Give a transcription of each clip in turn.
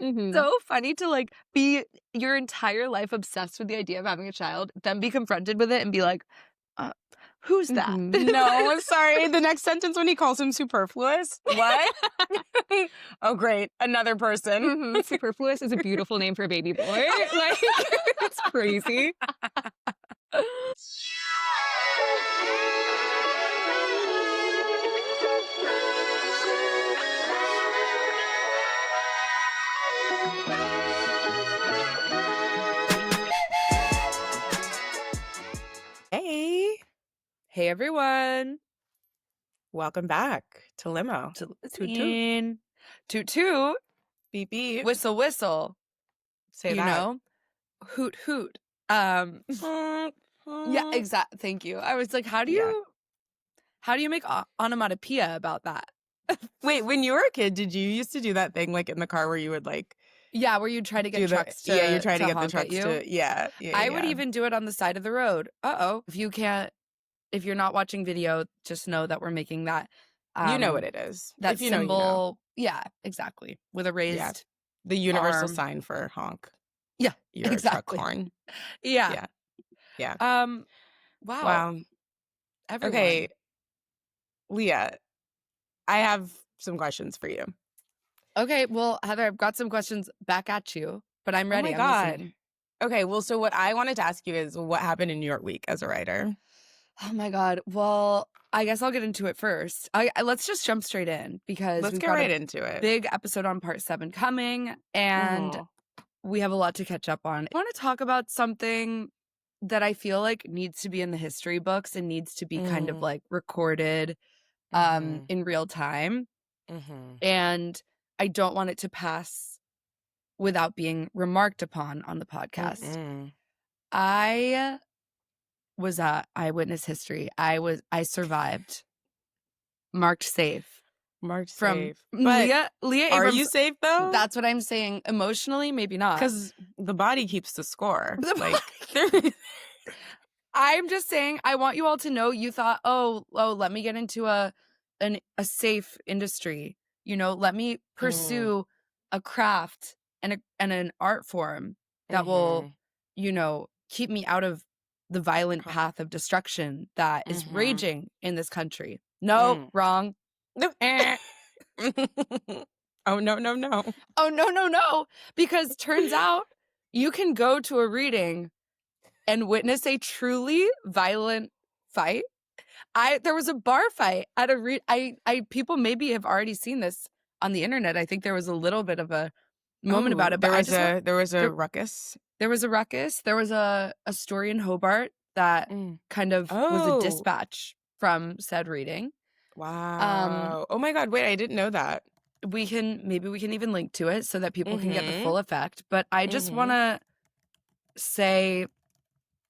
So funny to like be your entire life obsessed with the idea of having a child, then be confronted with it and be like, who's that? No, sorry. The next sentence when he calls him superfluous. What? Oh, great. Another person. Superfluous is a beautiful name for a baby boy. Like, it's crazy. Hey, Hey, everyone. welcome back to Limo. To Toot toot. listen. Toot toot. Beep beep. Whistle whistle. Say You that. know? Hoot hoot. Yeah, exactly. Thank you. I was like, how do you make onomatopoeia about that? Wait, when you were a kid, did you used to do that thing like in the car where you would like Yeah, where you try to get trucks to you're trying to get the honk at trucks you. to I would even do it on the side of the road. If you're not watching video, just know that we're making that. You know what it is. That if you symbol. know, you know. Yeah, exactly. With a raised the universal arm. sign for honk. Yeah, Your exactly. truck horn. Yeah. Wow. Wow. Everyone. Okay, Leah, I have some questions for you. Okay, well, Heather, I've got some questions back at you, but I'm ready. Oh my God. Listening. Okay, well, so what I wanted to ask you is what happened in your week as a writer? Oh my God. Well, I guess I'll get into it first. Let's just jump straight in because Let's we've get got right a into it. big episode on part 7 coming, and we have a lot to catch up on. I want to talk about something that I feel like needs to be in the history books and needs to be kind of like recorded in real time. And I don't want it to pass without being remarked upon on the podcast. I was at Eyewitness History. I survived. Marked safe. Marked From safe. But Leah are Abrams. you safe though? That's what I'm saying. Emotionally, maybe not. Because the body keeps the score. I'm just saying, I want you all to know you thought, oh, let me get into a safe industry. You know, let me pursue a craft and an art form that will, you know, keep me out of the violent path of destruction that is raging in this country. No, wrong. Oh, no. Oh, no. Because turns out you can go to a reading and witness a truly violent fight. There was a bar fight at a people maybe have already seen this on the internet. I think there was a little bit of a moment about it. But there was a ruckus. There was a ruckus. There was a story in Hobart that kind of was a dispatch from said reading. Wow. Oh my God. Wait, I didn't know that. Maybe we can even link to it so that people can get the full effect. But I just want to say,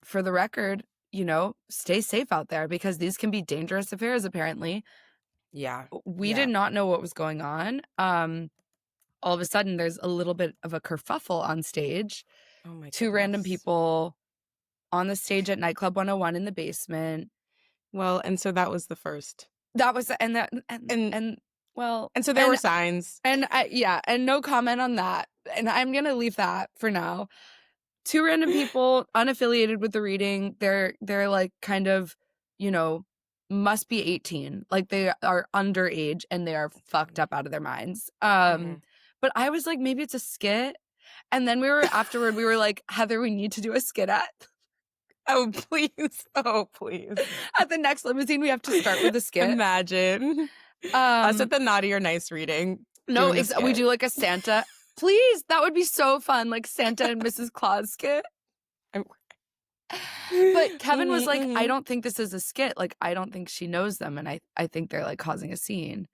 for the record, you know, stay safe out there because these can be dangerous affairs, apparently. Yeah. We did not know what was going on. All of a sudden, there's a little bit of a kerfuffle on stage. Oh my 2 random people on the stage at Nightclub 101 in the basement. Well, and so that was the first. That was, and so there were signs. And and no comment on that. And I'm going to leave that for now. 2 random people unaffiliated with the reading. They're like kind of, you know, must be 18. Like they are underage and they are fucked up out of their minds. But I was like, maybe it's a skit. And then afterward, we were like, Heather, we need to do a skit at. Oh, please. At the next limousine, we have to start with a skit. Imagine. Us at the naughty or nice reading. No, we do like a Santa. Please, that would be so fun. Like Santa and Mrs. Claus skit. But Kevin was like, I don't think this is a skit. Like, I don't think she knows them. And I think they're like causing a scene.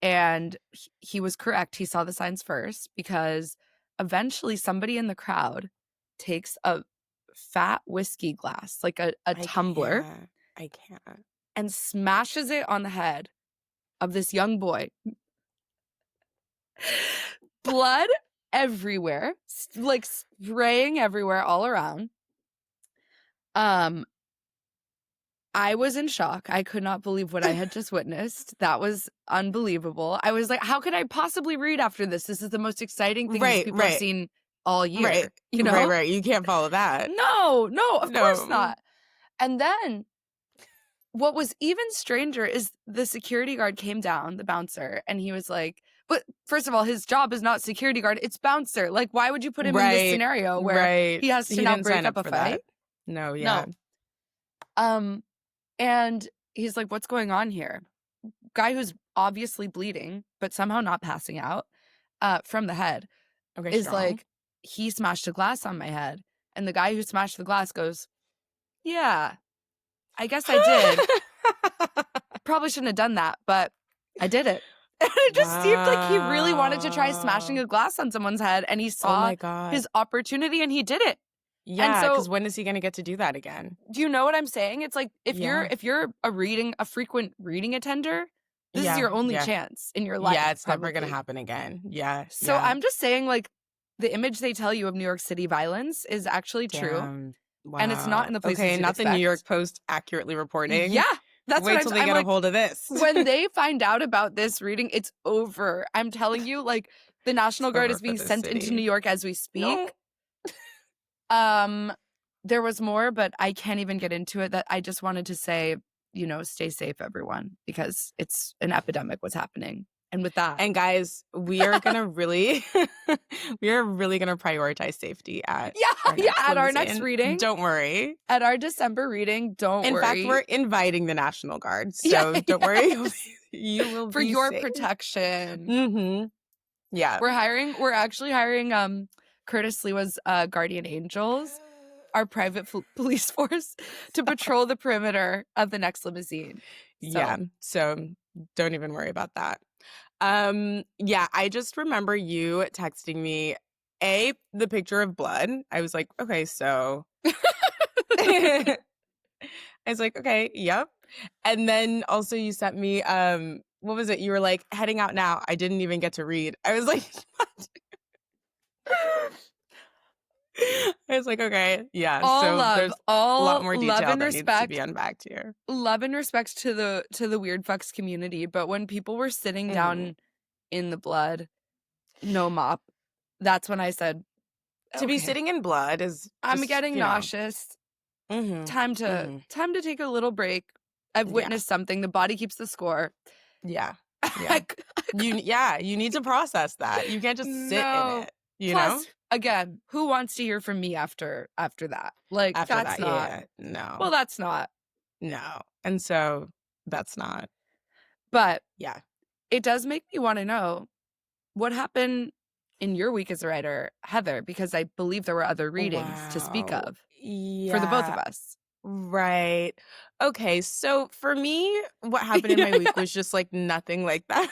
And he was correct. He saw the signs first because eventually somebody in the crowd takes a fat whiskey glass, like a tumbler. I can't. And smashes it on the head of this young boy. Blood everywhere, like spraying everywhere all around. I was in shock. I could not believe what I had just witnessed. That was unbelievable. I was like, how could I possibly read after this? This is the most exciting thing these people have seen all year. You know? Right. You can't follow that. No, of course not. And then what was even stranger is the security guard came down, the bouncer, and he was like, but first of all, his job is not security guard, it's bouncer. Like, why would you put him in this scenario where he has to now break up a fight? No, yeah. No. And he's like, what's going on here? Guy who's obviously bleeding, but somehow not passing out from the head is like, he smashed a glass on my head. And the guy who smashed the glass goes, yeah, I guess I did. Probably shouldn't have done that, but I did it. And it just seemed like he really wanted to try smashing a glass on someone's head, and he saw his opportunity and he did it. Yeah, because when is he going to get to do that again? Do you know what I'm saying? It's like if you're a frequent reading attender, this is your only chance in your life. Yeah, it's never going to happen again. Yeah. So I'm just saying, like, the image they tell you of New York City violence is actually true. Wow. And it's not in the places you'd not expect. the New York Post accurately reporting. Yeah. That's Wait till they get a hold of this. When they find out about this reading, it's over. I'm telling you, like, the National Guard is being sent into New York as we speak. No. There was more, but I can't even get into it. That I just wanted to say, you know, stay safe, everyone, because it's an epidemic what's happening. And with that. And guys, we are going to really, prioritize safety at our next reading. Don't worry. At our December reading, don't worry. In fact, we're inviting the National Guard. So don't worry. You will be for your safe. Protection. Mm-hmm. Yeah. We're actually hiring Curtis Lewa's Guardian Angels, our private police force, to patrol the perimeter of the next limousine. So don't even worry about that. I just remember you texting me the picture of blood. I was like, okay, so I was like, okay, yep. And then also you sent me what was it? You were like, heading out now. I didn't even get to read. I was like, what? I was like, okay, yeah. There's a lot more detail that needs to be unpacked here. Love and respect to the weird fucks community, but when people were sitting down in the blood, no mop, that's when I said, to be sitting in blood is just, I'm getting nauseous. Time to take a little break. I've witnessed something. The body keeps the score. Yeah. You need to process that. You can't just sit in it. You know? Again, who wants to hear from me after that? Like, that's not. No. Well, that's not. No. And so that's not. But yeah, it does make me want to know what happened in your week as a writer, Heather, because I believe there were other readings to speak of for the both of us. Right. Okay. So for me, what happened in my week was just like nothing like that.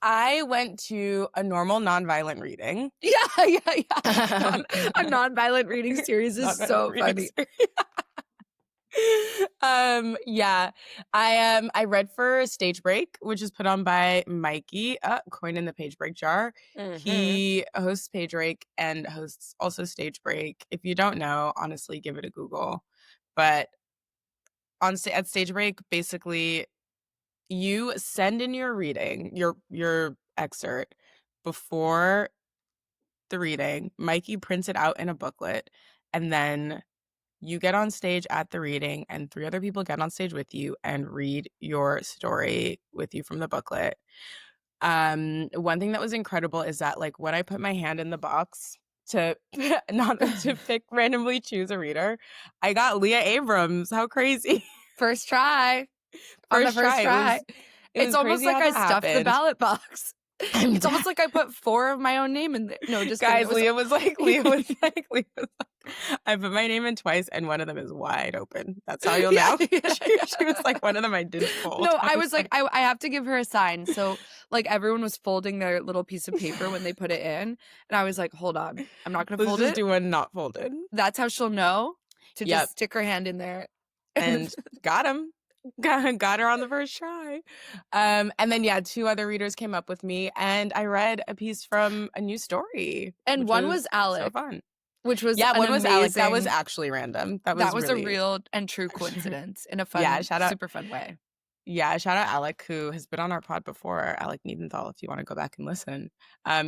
I went to a normal nonviolent reading. Yeah. A nonviolent reading series is so funny. I read for Stage Break, which is put on by Mikey, coin in the Page Break jar. He hosts Page Break and hosts also Stage Break. If you don't know, honestly, give it a Google. But at Stage Break, basically, you send in your reading, your excerpt before the reading. Mikey prints it out in a booklet, and then you get on stage at the reading, and 3 other people get on stage with you and read your story with you from the booklet. One thing that was incredible is that, like, when I put my hand in the box to randomly choose a reader, I got Leah Abrams. How crazy! First try. First try. It's almost like I stuffed the ballot box. It's almost like I put 4 of my own name in there. No, just guys. Leah was like, I put my name in twice, and one of them is wide open. That's how you'll know. She was like, one of them I didn't fold. No, I was like, I have to give her a sign. So like everyone was folding their little piece of paper when they put it in, and I was like, hold on, I'm not gonna fold it. Let's just do one not folded. That's how she'll know to just stick her hand in there. And got him. Got her on the first try. And then 2 other readers came up with me, and I read a piece from a new story. And one was Alec. So fun. which was Yeah, an one was Alec. That was amazing actually random. That that was was a really real and true coincidence in a Yeah, fun, super fun way. shout out Alec, who has been on our pod before, Alec Niedenthal, if you want to go back and listen.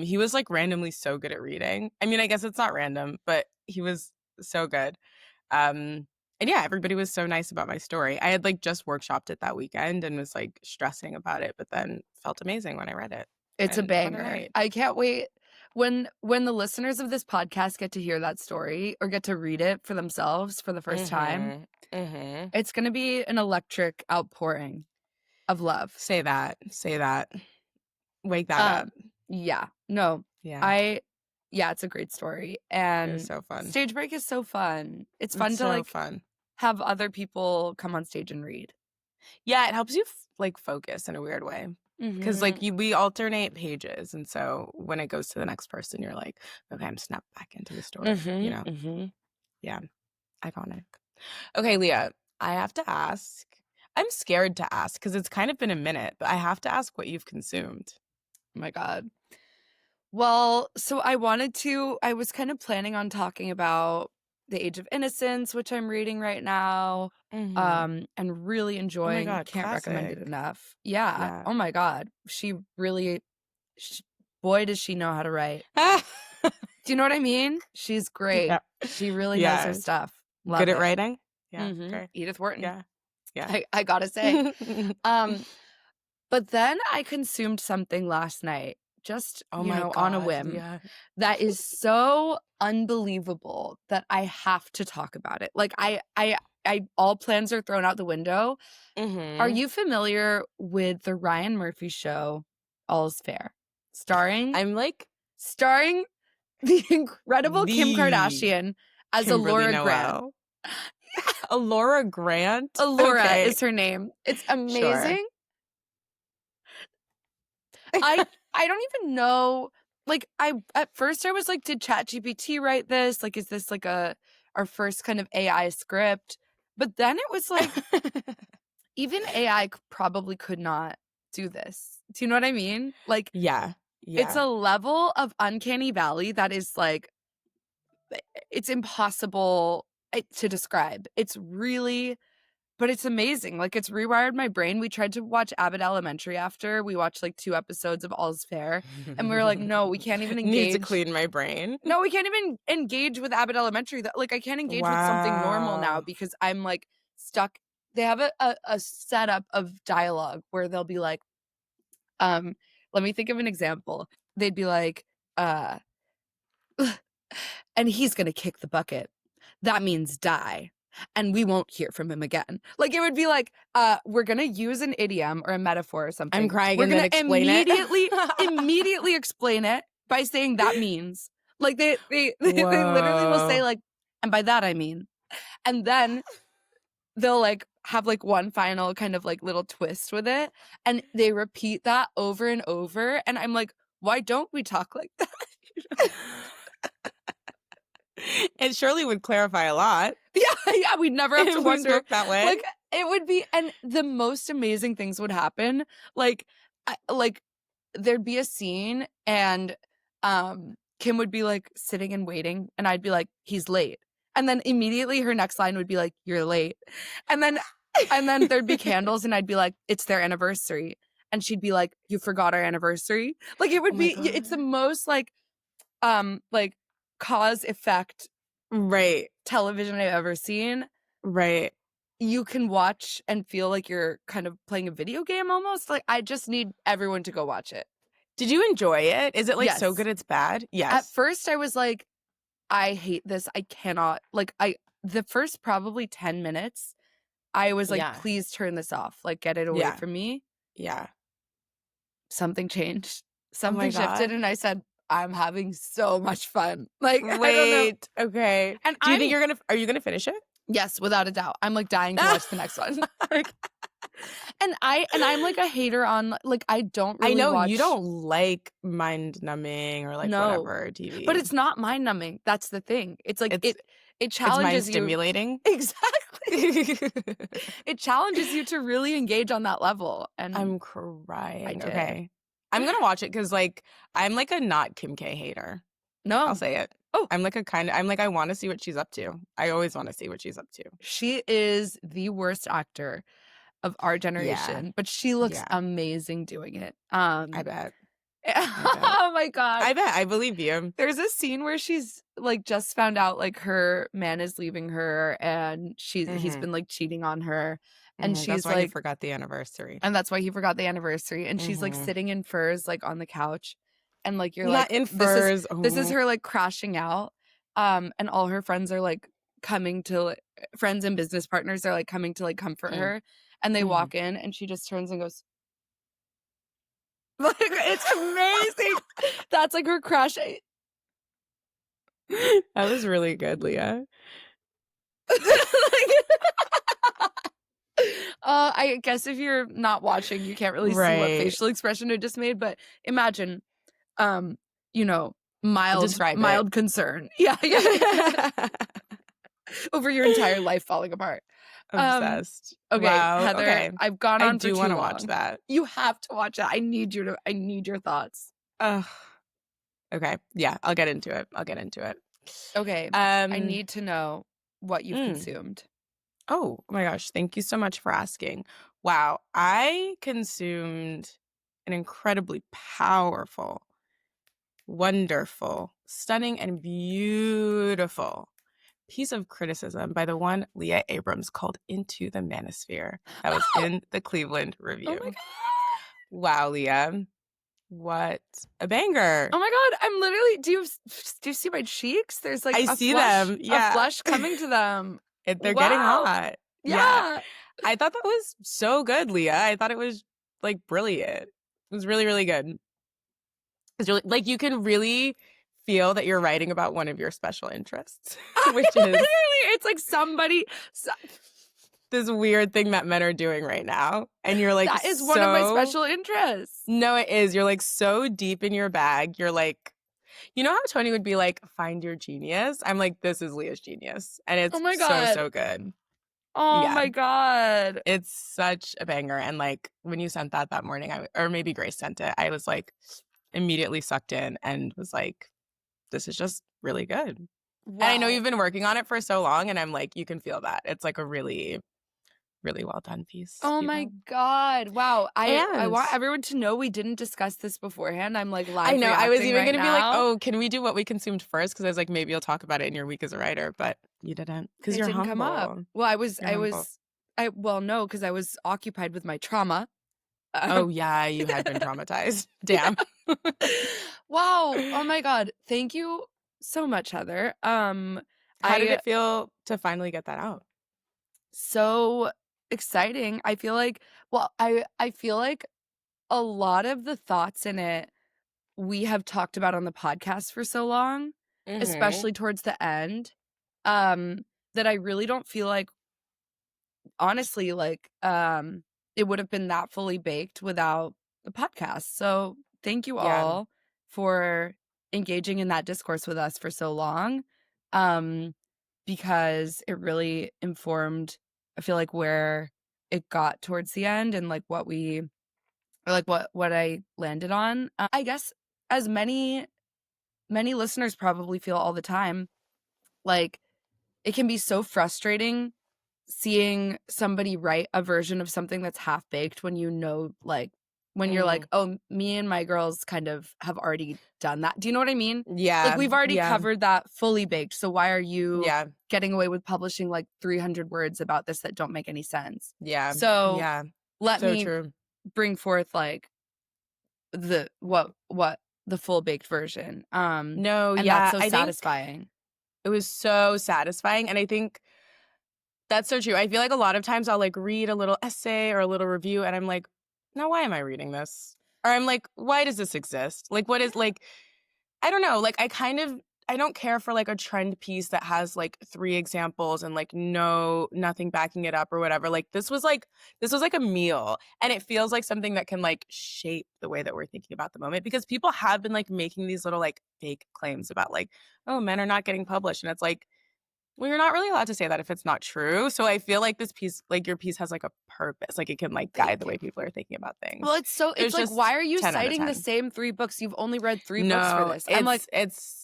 He was like randomly so good at reading. I mean, I guess it's not random, but he was so good. And yeah, everybody was so nice about my story. I had like just workshopped it that weekend and was like stressing about it, but then felt amazing when I read it. It's a And what a banger. night. I can't wait when the listeners of this podcast get to hear that story or get to read it for themselves for the first time. It's going to be an electric outpouring of love. Say that. Say that. Wake that up. Yeah. No. Yeah. Yeah, it's a great story. It And was so fun. Stage Break is so fun. It's fun to so like fun. have other people come on stage and read. Yeah, it helps you like focus in a weird way. Because like we alternate pages, and so when it goes to the next person, you're like, okay, I'm snapped back into the story. You know? Yeah, iconic. Okay, Leah, I have to ask. I'm scared to ask because it's kind of been a minute, but I have to ask what you've consumed. Oh my God. Well, so I was kind of planning on talking about The Age of Innocence, which I'm reading right now, and really enjoying. Oh my God, can't recommend it classic. enough. Yeah. Yeah. Oh my God. She really, boy, does she know how to write. Do you know what I mean? She's great. Yeah. She really knows her stuff. Love Good it. at writing? Yeah. Okay. Edith Wharton. Yeah. Yeah. I gotta say. But then I consumed something last night, just, Oh you my know, God, on a whim, Leah. that is so unbelievable that I have to talk about it. Like I all plans are thrown out the window. Are you familiar with the Ryan Murphy show, All's Fair? Starring the incredible Kim Kardashian as Kimberly Alora Noel. Grant. Alora Grant? Alora is her name. It's amazing. Sure. I don't even know. Like at first I was like, did ChatGPT write this? Like, is this like our first kind of AI script? But then it was like, even AI probably could not do this. Do you know what I mean? Like, Yeah. it's a level of uncanny valley that is like, it's impossible to describe. It's really, but it's amazing. Like, it's rewired my brain. We tried to watch Abbott Elementary after. We watched like 2 episodes of All's Fair. And we were like, no, we can't even engage. Need to clean my brain. No, we can't even engage with Abbott Elementary. Like, I can't engage with something normal now because I'm like stuck. They have a setup of dialogue where they'll be like, let me think of an example. They'd be like, and he's going to kick the bucket. That means die. And we won't hear from him again. Like, it would be like, we're going to use an idiom or a metaphor or something. I'm crying we're and then explain immediately explain it by saying that means. Like, they literally will say like, and by that I mean. And then they'll like have like one final kind of like little twist with it. And they repeat that over and over. And I'm like, why don't we talk like that? It surely would clarify a lot. Yeah, we'd never have to wonder that way. Like, it would be, and the most amazing things would happen. Like, there'd be a scene, and Kim would be like sitting and waiting, and I'd be like, he's late, and then immediately her next line would be like, you're late, and then there'd be candles, and I'd be like, it's their anniversary, and she'd be like, you forgot our anniversary. Like, it would be, it's the most like cause effect television I've ever seen. You can watch and feel like you're kind of playing a video game almost. Like, I just need everyone to go watch it. Did you enjoy it? Is it like Yes. so good it's bad? Yes. At first I was like, I hate this. I cannot. Like, the first probably 10 minutes, I was like, please turn this off. Like, get it away from me. Yeah. Something changed. Something shifted, and I said, I'm having so much fun. Like, I don't know. Okay. And do you think are you gonna finish it? Yes, without a doubt. I'm like dying to watch the next one. And I'm like a hater on, like, I don't really I know watch... you don't like mind numbing or like whatever TV. But it's not mind numbing. That's the thing. It's like it challenges it's mind stimulating. Exactly. It challenges you to really engage on that level. And I'm crying. I did. Okay. I'm gonna watch it because like I'm like a not Kim K hater. No. I'll say it. Oh, I'm like I want to see what she's up to. I always want to see what she's up to. she is the worst actor of our Yeah. generation, but she looks Yeah. amazing doing it. I bet. I bet. Oh my God. I bet. I believe you. There's a scene where she's like just found out like her man is leaving her and he's Mm-hmm. been like cheating on her and Mm-hmm. That's she's why he like forgot the anniversary. and that's why he forgot the anniversary and she's like Mm-hmm. sitting in furs like on the couch and like you're Not like in this is furs. Oh. her like crashing out and all her friends are like coming to friends and business partners are like coming to like comfort Mm. her and they Mm-hmm. walk in and she just turns and goes like it's amazing. That's like her crush. That was really good, Leah. I guess if you're not watching, you can't really see what Right. facial expression I just made, but imagine, um, you know, mild, Describe it. mild concern. Yeah, yeah. Over your entire life falling apart. Um, Obsessed. okay, Wow. Heather, Okay. I've gone I on for do too want to watch long. that. You have to watch it. I need your thoughts. Ugh. Okay. Yeah, I'll get into it. I'll get into it. Okay, I Um. need to know what you've mm. consumed. Oh my gosh. Thank you so much for asking. Wow. I consumed an incredibly powerful, wonderful, stunning, and beautiful piece of criticism by the one Leah Abrams called Into the Manosphere. That was Oh, in the Cleveland oh Review. my God. Wow, Leah. What a banger. Oh my God, I'm literally do you see my cheeks? There's like I see them. a Yeah. flush coming to them. They're getting Wow. hot. Yeah. Yeah. I thought that was so good, Leah. I thought it was like brilliant. It was really, really good. It's really like you can really feel that you're writing about one of your special interests, which is Literally, it's like somebody this weird thing that men are doing right now. And you're like, that is one of my so special interests. no, it is. You're like so deep in your bag. You're like, you know how Tony would be like, find your genius? I'm like, this is Leah's genius. And Oh it's my so, God. so good. Oh Yeah. my God. It's such a banger. And like when you sent that morning, or maybe Grace sent it, I was like immediately sucked in and was like, this is just really good. Wow. And I know you've been working on it for so long. And I'm like, you can feel that. It's like a really, really well done piece. Oh my God. Wow. I And want everyone to know we didn't discuss this beforehand. I'm like I live know. I was reacting even right going to be like, now. oh, can we do what we consumed first? Because I was like, maybe you'll talk about it in your week as a writer, but you didn't because It you're didn't humble. come up. Well, You're humble. well, no, because I was occupied with my trauma. Oh, yeah, you had been traumatized. Damn. Wow. Oh my God. Thank you so much, Heather. How did it feel to finally get that out? So exciting. I feel like, well, I feel like a lot of the thoughts in it we have talked about on the podcast for so long, especially towards the end, that I really don't feel like honestly like it would have been that fully baked without the podcast. So thank you Yeah. all for engaging in that discourse with us for so long. Um because it really informed I feel like where it got towards the end and like what we or like what I landed on. I guess as many listeners probably feel all the time, like it can be so frustrating seeing somebody write a version of something that's half baked when you know like when you're like, oh, me and my girls kind of have already done that. Do you know what I mean? Yeah. Like we've already yeah. covered that fully baked. So why are you Yeah. getting away with publishing like 300 words about this that don't make any sense? Yeah. So yeah. let So me true. bring forth like the the full baked version. No, and yeah. that's so I think satisfying. it was so satisfying. And I think that's so true. I feel like a lot of times I'll like read a little essay or a little review and I'm like, now why am I reading this? Or I'm like, why does this exist? Like, what is like, I don't know. Like, I don't care for like a trend piece that has like 3 examples and like nothing backing it up or whatever. Like this was like a meal and it feels like something that can like shape the way that we're thinking about the moment because people have been like making these little like fake claims about like, oh, men are not getting published. And it's like, Well, you're not really allowed to say that if it's not true. So I feel like this piece, like your piece has like a purpose. Like it can like guide the way people are thinking about things. Well, it's like, why are you 10 out of citing the 10. same 3 books? You've only read 3 books for No, this. I'm like,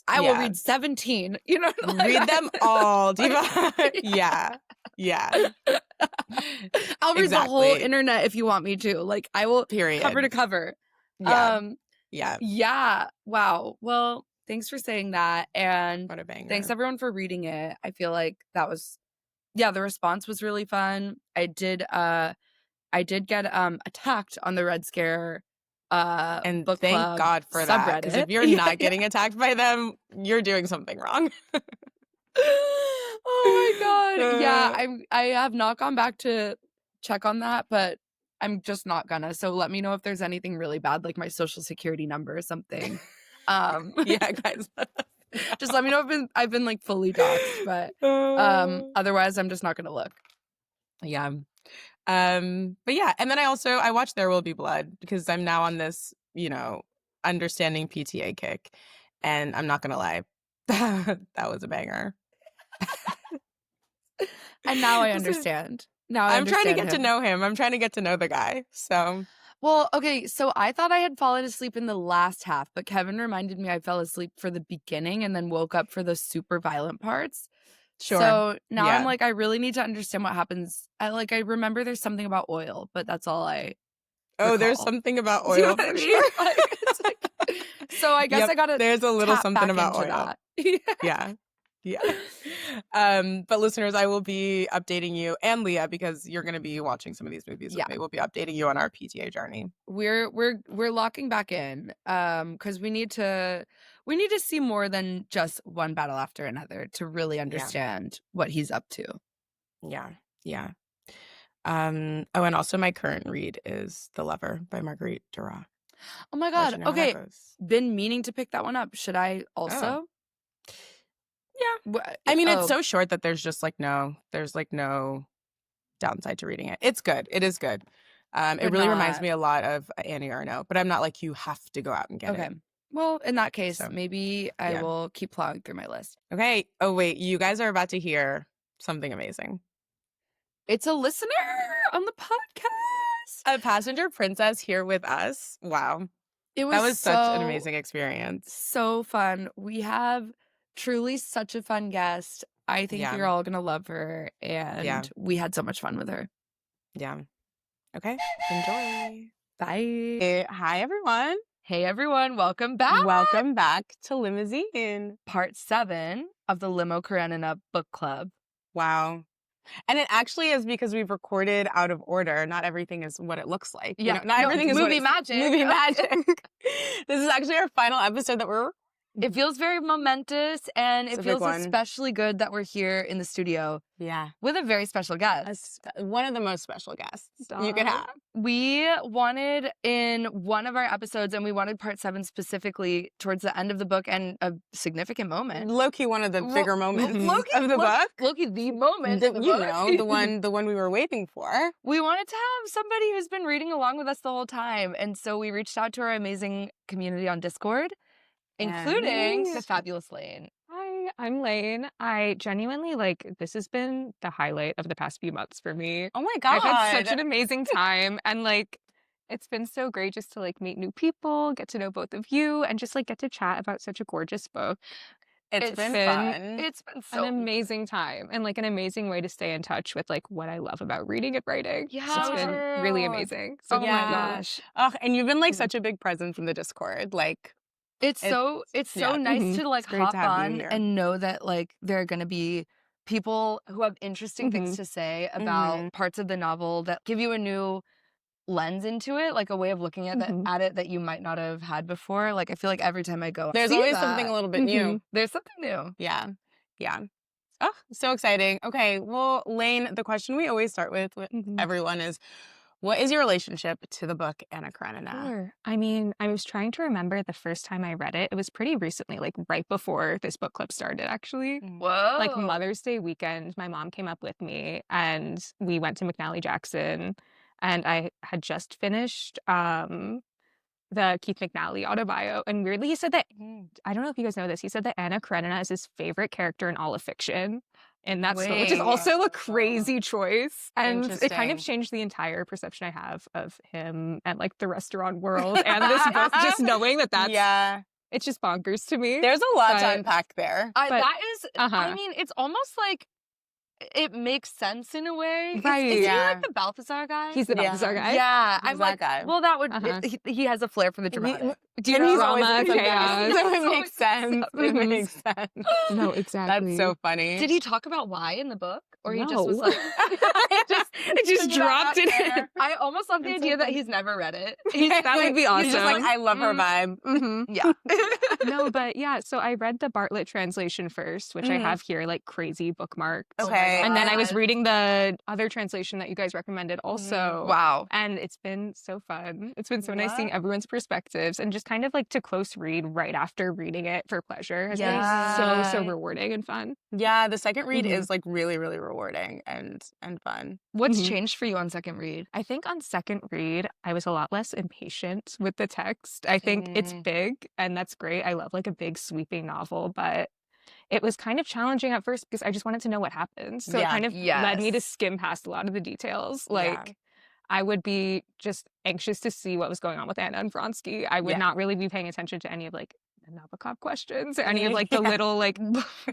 I will yeah. read 17. You know, like, Read them all, Diva. Yeah. Yeah. I'll read the whole internet if you want me to. Like, I will Period. cover to cover. Yeah. Yeah. Yeah. Wow. Well, thanks for saying that. And What a banger. thanks everyone for reading it. I feel like that was, yeah, the response was really fun. I did get attacked on the Red Scare and book thank club God for that. Because if you're not getting attacked by them, you're doing something wrong. Oh my God. Yeah, I have not gone back to check on that, but I'm just not gonna. So let me know if there's anything really bad, like my social security number or something. Yeah, guys. Just let me know if I've been like fully doxxed, but otherwise I'm just not gonna look. Yeah. But yeah, and then I watched There Will Be Blood because I'm now on this, understanding PTA kick. And I'm not gonna lie, that was a banger. And now I understand. I'm trying to get to know him. I'm trying to get to know the guy. So well, okay, so I thought I had fallen asleep in the last half, but Kevin reminded me I fell asleep for the beginning and then woke up for the super violent parts. Sure. So now I'm like, I really need to understand what happens. I remember there's something about oil, but that's all I recall. There's something about oil. Do you know what I mean? Like, so I guess I gotta there's a little something about oil. That. Yeah. But listeners, I will be updating you and Leah because you're going to be watching some of these movies with me. We'll be updating you on our PTA journey. We're locking back in because we need to see more than just one battle after another to really understand what he's up to. Yeah. And also my current read is The Lover by Marguerite Duras. Oh my God. Okay. Been meaning to pick that one up. Should I also? Yeah. I mean, it's so short that there's no downside to reading it. It's good. It is good. It really reminds me a lot of Annie Ernaux, but I'm not like, you have to go out and get it. Well, in that case, maybe I will keep plowing through my list. Okay. Oh, wait. You guys are about to hear something amazing. It's a listener on the podcast. A passenger princess here with us. Wow. That was such an amazing experience. So fun. We have truly such a fun guest. I think you're all going to love her. And we had so much fun with her. Yeah. Okay. Enjoy. Bye. Hey, hi, everyone. Hey, everyone. Welcome back. Welcome back to Limousine. Part 7 of the Layne McArdle book club. Wow. And it actually is because we've recorded out of order. Not everything is what it looks like. Yeah. Not everything is movie magic. Movie magic. This is actually our final episode that we're... It feels very momentous, and it feels especially good that we're here in the studio. Yeah. With a very special guest. One of the most special guests you could have. We wanted in one of our episodes, and we wanted part 7 specifically towards the end of the book and a significant moment. Low-key one of the bigger moments of the book. Low-key the moment of the book. The one we were waiting for. We wanted to have somebody who's been reading along with us the whole time. And so we reached out to our amazing community on Discord, including the fabulous Layne. Hi, I'm Layne. I genuinely, this has been the highlight of the past few months for me. Oh my God. I've had such an amazing time. And, it's been so great just to, meet new people, get to know both of you, and just, get to chat about such a gorgeous book. It's been fun. It's been so an amazing time and, an amazing way to stay in touch with, what I love about reading and writing. Yeah. It's been really amazing. So oh my gosh. Oh, and you've been, such a big presence in the Discord. It's so nice to hop on and know that there are going to be people who have interesting things to say about parts of the novel that give you a new lens into it, a way of looking at it that you might not have had before. I feel like every time I go, there's always something a little bit new. There's something new. Yeah. Oh, so exciting. Okay, well, Layne, the question we always start with everyone is, what is your relationship to the book Anna Karenina? Sure. I mean, I was trying to remember the first time I read it. It was pretty recently, right before this book club started, actually. Whoa. Mother's Day weekend, my mom came up with me, and we went to McNally Jackson, and I had just finished the Keith McNally autobio, and weirdly he said that, I don't know if you guys know this, he said that Anna Karenina is his favorite character in all of fiction. in that story, which is also a crazy choice. And it kind of Interesting. changed the entire perception I have of him and like the restaurant world and this book, just knowing that that's it's just bonkers to me. There's a lot to unpack there. That is, I mean, it's almost like it makes sense in a way. Right. Is he like the Balthazar guy? He's the Balthazar guy. Yeah. He's I'm that like, guy. well, that would, he has a flair for the dramatic. Do you know drama, chaos? chaos? So it makes sense. It makes sense. No, exactly. That's so funny. Did he talk about why in the book? Or he just No. was like, it just dropped it in. I almost love the idea that he's never read it. That would be awesome. He's just like, I love her vibe. Yeah. No, but yeah, so I read the Bartlett translation first, which I have here, like crazy bookmarks. Okay. And then I was reading the other translation that you guys recommended also. Wow. And it's been so fun. It's been so nice seeing everyone's perspectives and just kind of like to close read right after reading it for pleasure has been so rewarding and fun. Yeah, the second read is like really, really rewarding and fun. What's changed for you on second read? I think on second read, I was a lot less impatient with the text. I think it's big and that's great. I love like a big sweeping novel, but it was kind of challenging at first because I just wanted to know what happens. So it kind of led me to skim past a lot of the details. Like I would be just anxious to see what was going on with Anna and Vronsky. I would not really be paying attention to any of like the Nabokov questions or any of like the little like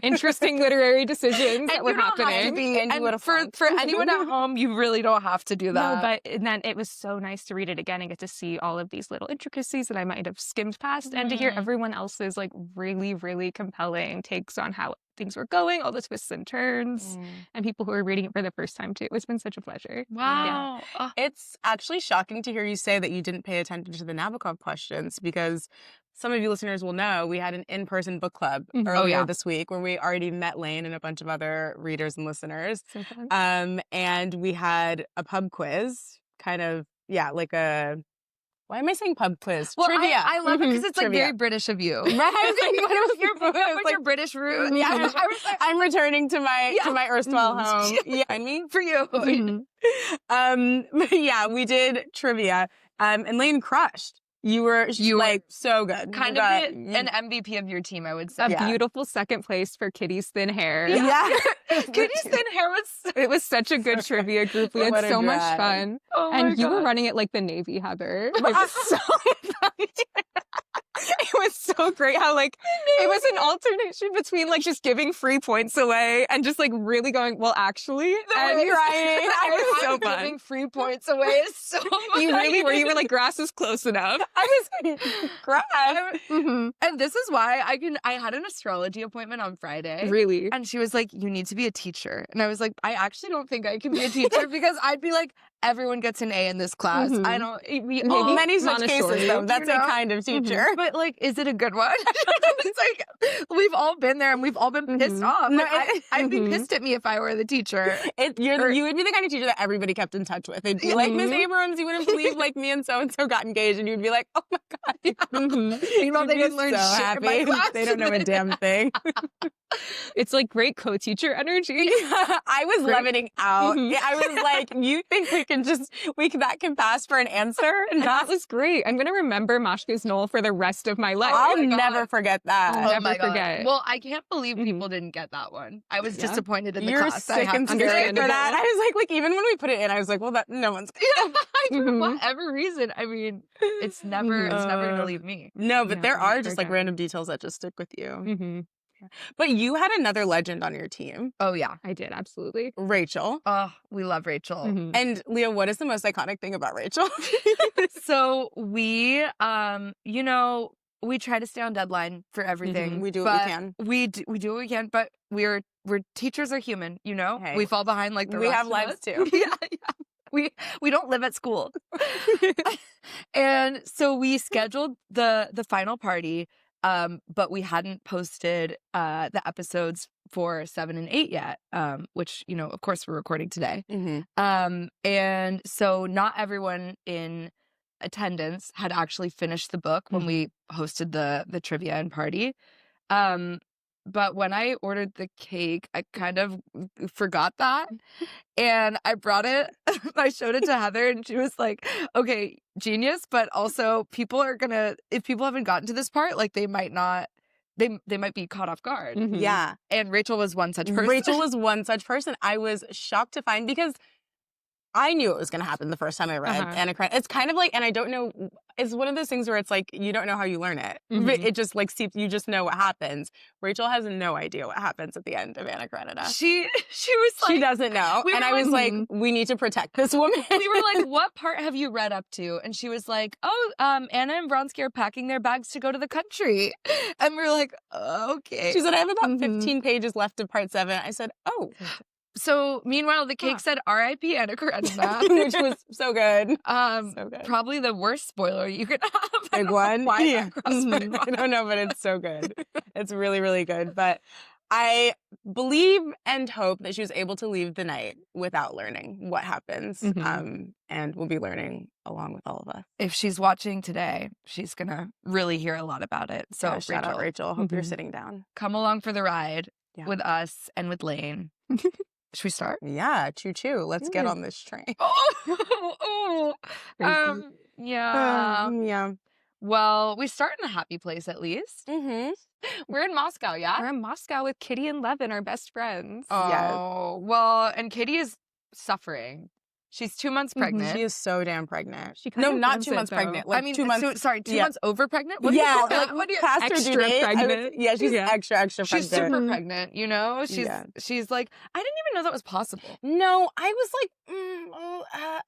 interesting literary decisions that were happening. And for anyone at home, you really don't have to do that. No, but then it was so nice to read it again and get to see all of these little intricacies that I might have skimmed past and to hear everyone else's like really, really compelling takes on how things were going, all the twists and turns, and people who are reading it for the first time too. It's been such a pleasure. Wow. Yeah. It's actually shocking to hear you say that you didn't pay attention to the Nabokov questions because some of you listeners will know we had an in-person book club earlier this week where we already met Layne and a bunch of other readers and listeners. So fun. And we had a pub quiz, kind of, like a... Why am I saying pub quiz? Well, trivia. I love it because it's like Trivia. very British of you. Right? I was like, Your British root. Yeah, I was like, I'm returning to my erstwhile home. Yeah, I mean for you. But yeah, we did trivia. And Layne crushed. You were like so good. Kind of an MVP of your team, I would say. A beautiful second place for Kitty's thin hair. Yeah. Kitty's thin hair it was such a good trivia group. We had so much fun. Oh my and you were God. running it like the Navy, Heather. It was so funny. It was so great how like it was an alternation between like just giving free points away and just like really going, well, actually, and crying. It was so fun. Giving free points away is so fun. You really were. You were like, grass is close enough. I was crying. And this is why I had an astrology appointment on Friday. Really? And she was like, you need to be a teacher. And I was like, I actually don't think I can be a teacher because I'd be like, everyone gets an A in this class. I don't. Many such cases, though. That's a kind of teacher. But like, is it a good one? It's like we've all been there and we've all been pissed off. No, like, I'd be pissed at me if I were the teacher. You would be the kind of teacher that everybody kept in touch with. They'd be like, Miss Abrams, you wouldn't believe like me and so got engaged, and you'd be like, oh my God. Meanwhile, they didn't learn so shit happy. in my class. They don't know a damn thing. It's like great co-teacher energy. I was leveling out. I was like, you think that can pass for an answer? And that was great. I'm going to remember Mashka's Knoll for the rest of my life. I'll never forget that. I'll never forget. Well, I can't believe people didn't get that one. I was disappointed in the You're class. sick and scared for that. I was like even when we put it in, I was like, well, that no one's for whatever reason. I mean, it's never going to leave me. No, but there are just like random details that just stick with you. But you had another legend on your team. Oh, yeah. I did, absolutely. Rachel. Oh, we love Rachel. And Leah, what is the most iconic thing about Rachel? So we, we try to stay on deadline for everything. We do what we can. We do what we can, but we're teachers are human, Hey, we fall behind like the we rest have of lives us. too. Yeah. We don't live at school. And so we scheduled the final party. But we hadn't posted the episodes for 7 and 8 yet, which, of course, we're recording today. And so not everyone in attendance had actually finished the book when we hosted the trivia and party. But when I ordered the cake, I kind of forgot that. And I brought it, I showed it to Heather, and she was like, okay, genius. But also, if people haven't gotten to this part, like, they might not they might be caught off guard. Mhm. Yeah. And Rachel was one such person. Rachel was one such person. I was shocked to find, because I knew it was going to happen the first time I read Anna Karenina. It's kind of like, and I don't know, it's one of those things where it's like, you don't know how you learn it. Mhm. It just like seeps, you just know what happens. Rachel has no idea what happens at the end of Anna Karenina. She was like, She doesn't know. we And were I was like, like, we need to protect this woman. we were like, what part have you read up to? And she was like, oh, Anna and Vronsky are packing their bags to go to the country. And we were like, okay. She said, I have about 15 pages left of part 7. I said, oh. So meanwhile, the cake said R.I.P. Anna Karenina. Which was so good. So good. Probably the worst spoiler you could have. Big one. Why Yeah. that crossed my mind. I don't know, but it's so good. It's really, really good. But I believe and hope that she was able to leave the night without learning what happens. And we'll be learning along with all of us. If she's watching today, she's going to really hear a lot about it. So Yeah, shout out, Rachel. Hope you're sitting down. Come along for the ride with us and with Layne. Should we start? Yeah, choo-choo. Let's get on this train. Yeah. Yeah. Well, we start in a happy place at least. Mm-hmm. We're in Moscow, yeah? We're in Moscow with Kitty and Levin, our best friends. Oh, well, and Kitty is suffering. She's 2 months pregnant. She is so damn pregnant. She kind no, of not loves 2 it, months though. pregnant. Like I mean, 2 months. 2 months over pregnant? What do Yeah, you call like that? What do you, past her due extra date. pregnant? She's extra she's pregnant. super pregnant, you know? She's like, I didn't even know that was possible. No, I was like,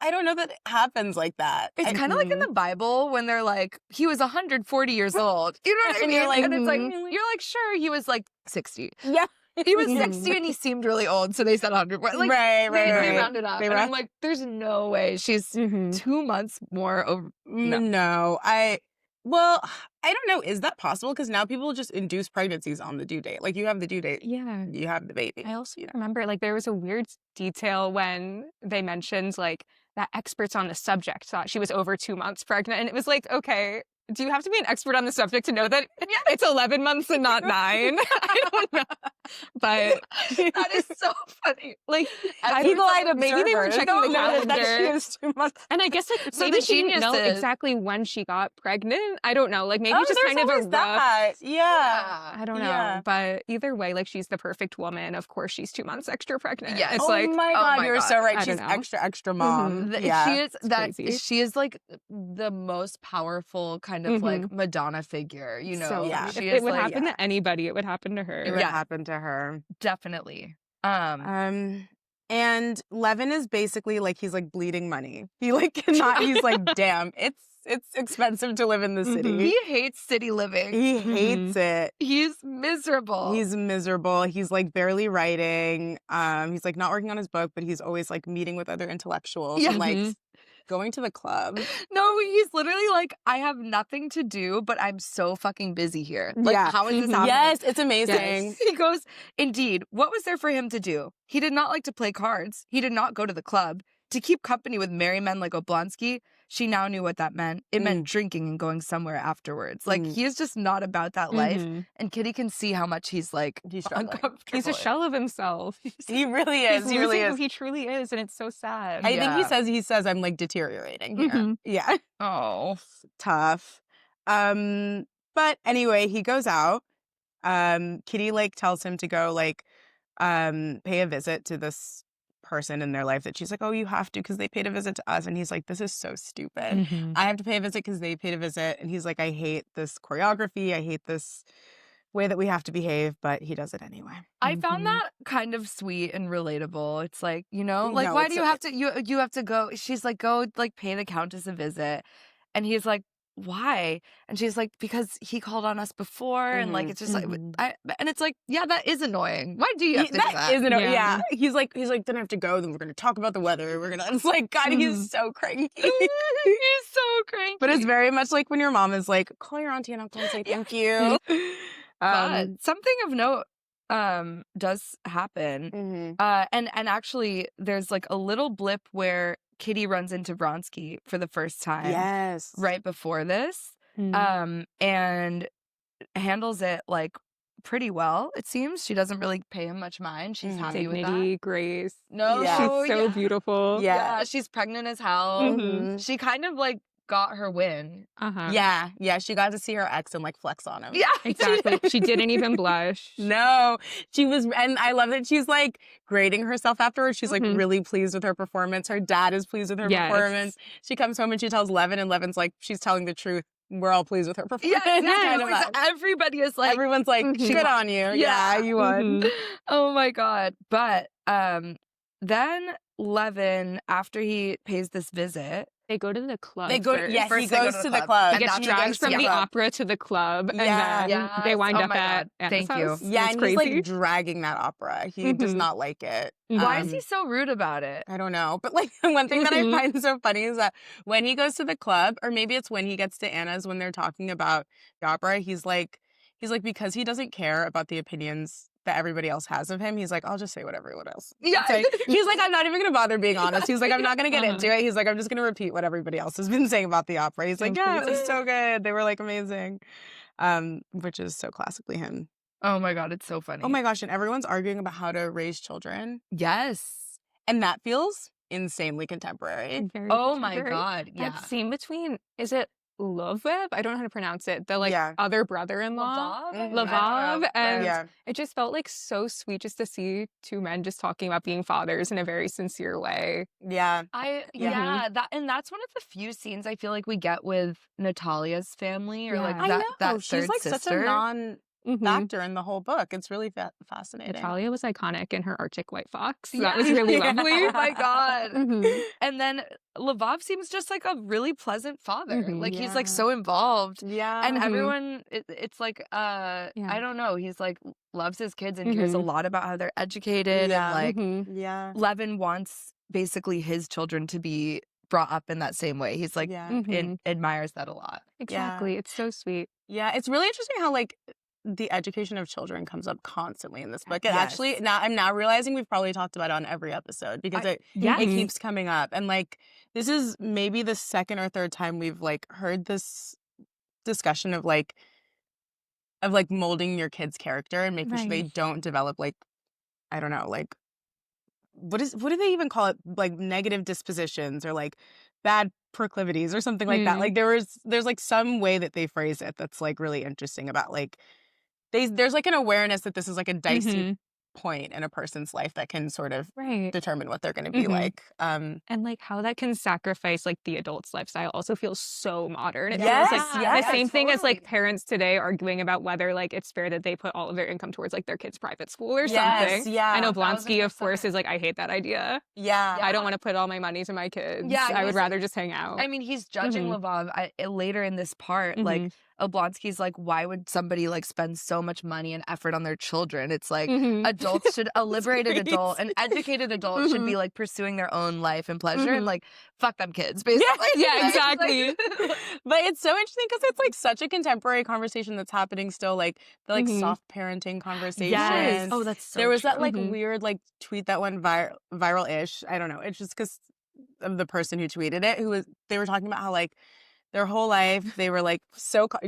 I don't know that it happens like that. It's kind of like in the Bible when they're like, he was 140 years old. You know what I And mean? you're like, and it's like, you're like, sure, he was like 60. Yeah. He was 60 and he seemed really old, so they said 100. Like, right. They rounded up. And I'm like, there's no way she's 2 months more over. No, I don't know. Is that possible? Because now people just induce pregnancies on the due date. Like, you have the due date. Yeah. You have the baby. I also remember, like, there was a weird detail when they mentioned, like, that experts on the subject thought she was over 2 months pregnant. And it was like, okay, do you have to be an expert on the subject to know that it's 11 months and not 9? I don't know. But that is so funny. Like, maybe they were checking the calendar. That she was 2 months. And I guess, like, So maybe the she didn't know geniuses- exactly when she got pregnant. I don't know. Like, maybe just there's kind of a always rough. that. Yeah. I don't know. Yeah. But either way, like, she's the perfect woman. Of course, she's 2 months extra pregnant. Yes. It's Oh like, my God, you're so right. I She's don't know. extra mom. Yeah. crazy. She is like the most powerful kind of like Madonna figure, you know. So yeah. if She it is would like, happen to anybody, it would happen to her. It would happen to her. definitely. And Levin is basically like, he's like bleeding money. He like cannot, he's like, damn, it's expensive to live in the city. He hates city living. He hates it. He's miserable. He's miserable. He's like barely writing. He's like not working on his book, but he's always like meeting with other intellectuals and like going to the club. No, he's literally like, I have nothing to do, but I'm so fucking busy here. Like, how is this happening? Yes, it's amazing. Yes. He goes, indeed, what was there for him to do? He did not like to play cards. He did not go to the club. To keep company with merry men like Oblonsky, she now knew what that meant. It meant drinking and going somewhere afterwards. Like, he is just not about that life. And Kitty can see how much he's like, uncomfortable. He's a shell of himself. He really is. He's He really losing is. who he truly is, and it's so sad. I think he says I'm like deteriorating here. Yeah. Oh. Tough. But anyway, he goes out. Kitty like tells him to go like pay a visit to this person in their life that she's like, oh, you have to because they paid a visit to us. And he's like, this is so stupid. I have to pay a visit because they paid a visit. And he's like, I hate this choreography. I hate this way that we have to behave, but he does it anyway. I found that kind of sweet and relatable. It's like, you know, like, No, why it's do you have to, you have to go? She's like, go like pay the Countess a visit. And he's like, why? And she's like, because he called on us before. And like, it's just like, and it's like, yeah, that is annoying. Why do you have to do that? That is annoying. Yeah. He's like, then I have to go. Then we're going to talk about the weather. It's like, God, he's so cranky. He's so cranky. But it's very much like when your mom is like, call your auntie and uncle and say thank you. But something of note does happen. And actually, there's like a little blip where Kitty runs into Vronsky for the first time. Yes. Right before this. And handles it like pretty well, it seems. She doesn't really pay him much mind. She's happy with Dignity, that. grace. No, Yeah. She's so beautiful. Yeah, she's pregnant as hell. Mm-hmm. She kind of like got her win. Yeah, she got to see her ex and like flex on him. Yeah, exactly. She didn't even blush. No, she was, and I love that she's like grading herself afterwards. She's like really pleased with her performance. Her dad is pleased with her performance. She comes home and she tells Levin, and Levin's like, she's telling the truth. We're all pleased with her performance. Yeah, everybody is like, everyone's like, good on you. Yeah, you won. Oh my God. But then Levin, after he pays this visit, they go to the club. He goes to the club. He gets dragged from the opera to the club, and then they wind up at Anna's house. Yeah, and he's like dragging that opera. He does not like it. Why is he so rude about it? I don't know. But like one thing that I find so funny is that when he goes to the club, or maybe it's when he gets to Anna's when they're talking about the opera, he's like because he doesn't care about the opinions that everybody else has of him, he's like, I'll just say what everyone else. Yeah. He's like, I'm not even going to bother being honest. He's like, I'm not going to get into it. He's like, I'm just going to repeat what everybody else has been saying about the opera. He's like, yeah, it was so good. They were like amazing. Which is so classically him. Oh my God, it's so funny. Oh my gosh, and everyone's arguing about how to raise children. Yes. And that feels insanely contemporary. My God, yeah. That scene between, is it Lovev? I don't know how to pronounce it. The like other brother-in-law, Lvov, and it just felt like so sweet just to see two men just talking about being fathers in a very sincere way. Yeah, that's one of the few scenes I feel like we get with Natalia's family, or like that she's third like sister. such a non-factor in the whole book. It's really fascinating. Natalia was iconic in her Arctic white fox. That was really lovely. Oh my God. And then Lvov seems just like a really pleasant father. Like he's like so involved. Yeah. And everyone, it's like, I don't know. He's like loves his kids and cares a lot about how they're educated. And like, Levin wants basically his children to be brought up in that same way. He's like, admires that a lot. Exactly. It's so sweet. Yeah. It's really interesting how like the education of children comes up constantly in this book. And actually, I'm now realizing we've probably talked about it on every episode because it keeps coming up. And like, this is maybe the second or third time we've like heard this discussion of like molding your kid's character and making sure they don't develop like, I don't know, like what do they even call it? Like negative dispositions or like bad proclivities or something like that. Like there's like some way that they phrase it that's like really interesting about like there's like an awareness that this is like a dicey point in a person's life that can sort of determine what they're going to be like. And like how that can sacrifice like the adult's lifestyle also feels so modern. It feels like the same thing as like parents today arguing about whether like it's fair that they put all of their income towards like their kid's private school or something. Yeah. I know Blonsky, of course, is like, I hate that idea. I don't want to put all my money to my kids. I would rather just hang out. I mean, he's judging Lvov later in this part. Like, Oblonsky's like, why would somebody like spend so much money and effort on their children? It's like adults should, a liberated adult, an educated adult should be like pursuing their own life and pleasure and like, fuck them kids, basically. Yeah, exactly. But it's so interesting because it's like such a contemporary conversation that's happening still, like the like soft parenting conversation. Yes. Oh, that's so There was true. that like weird like tweet that went viral-ish. I don't know. It's just because of the person who tweeted it, they were talking about how like their whole life, they were like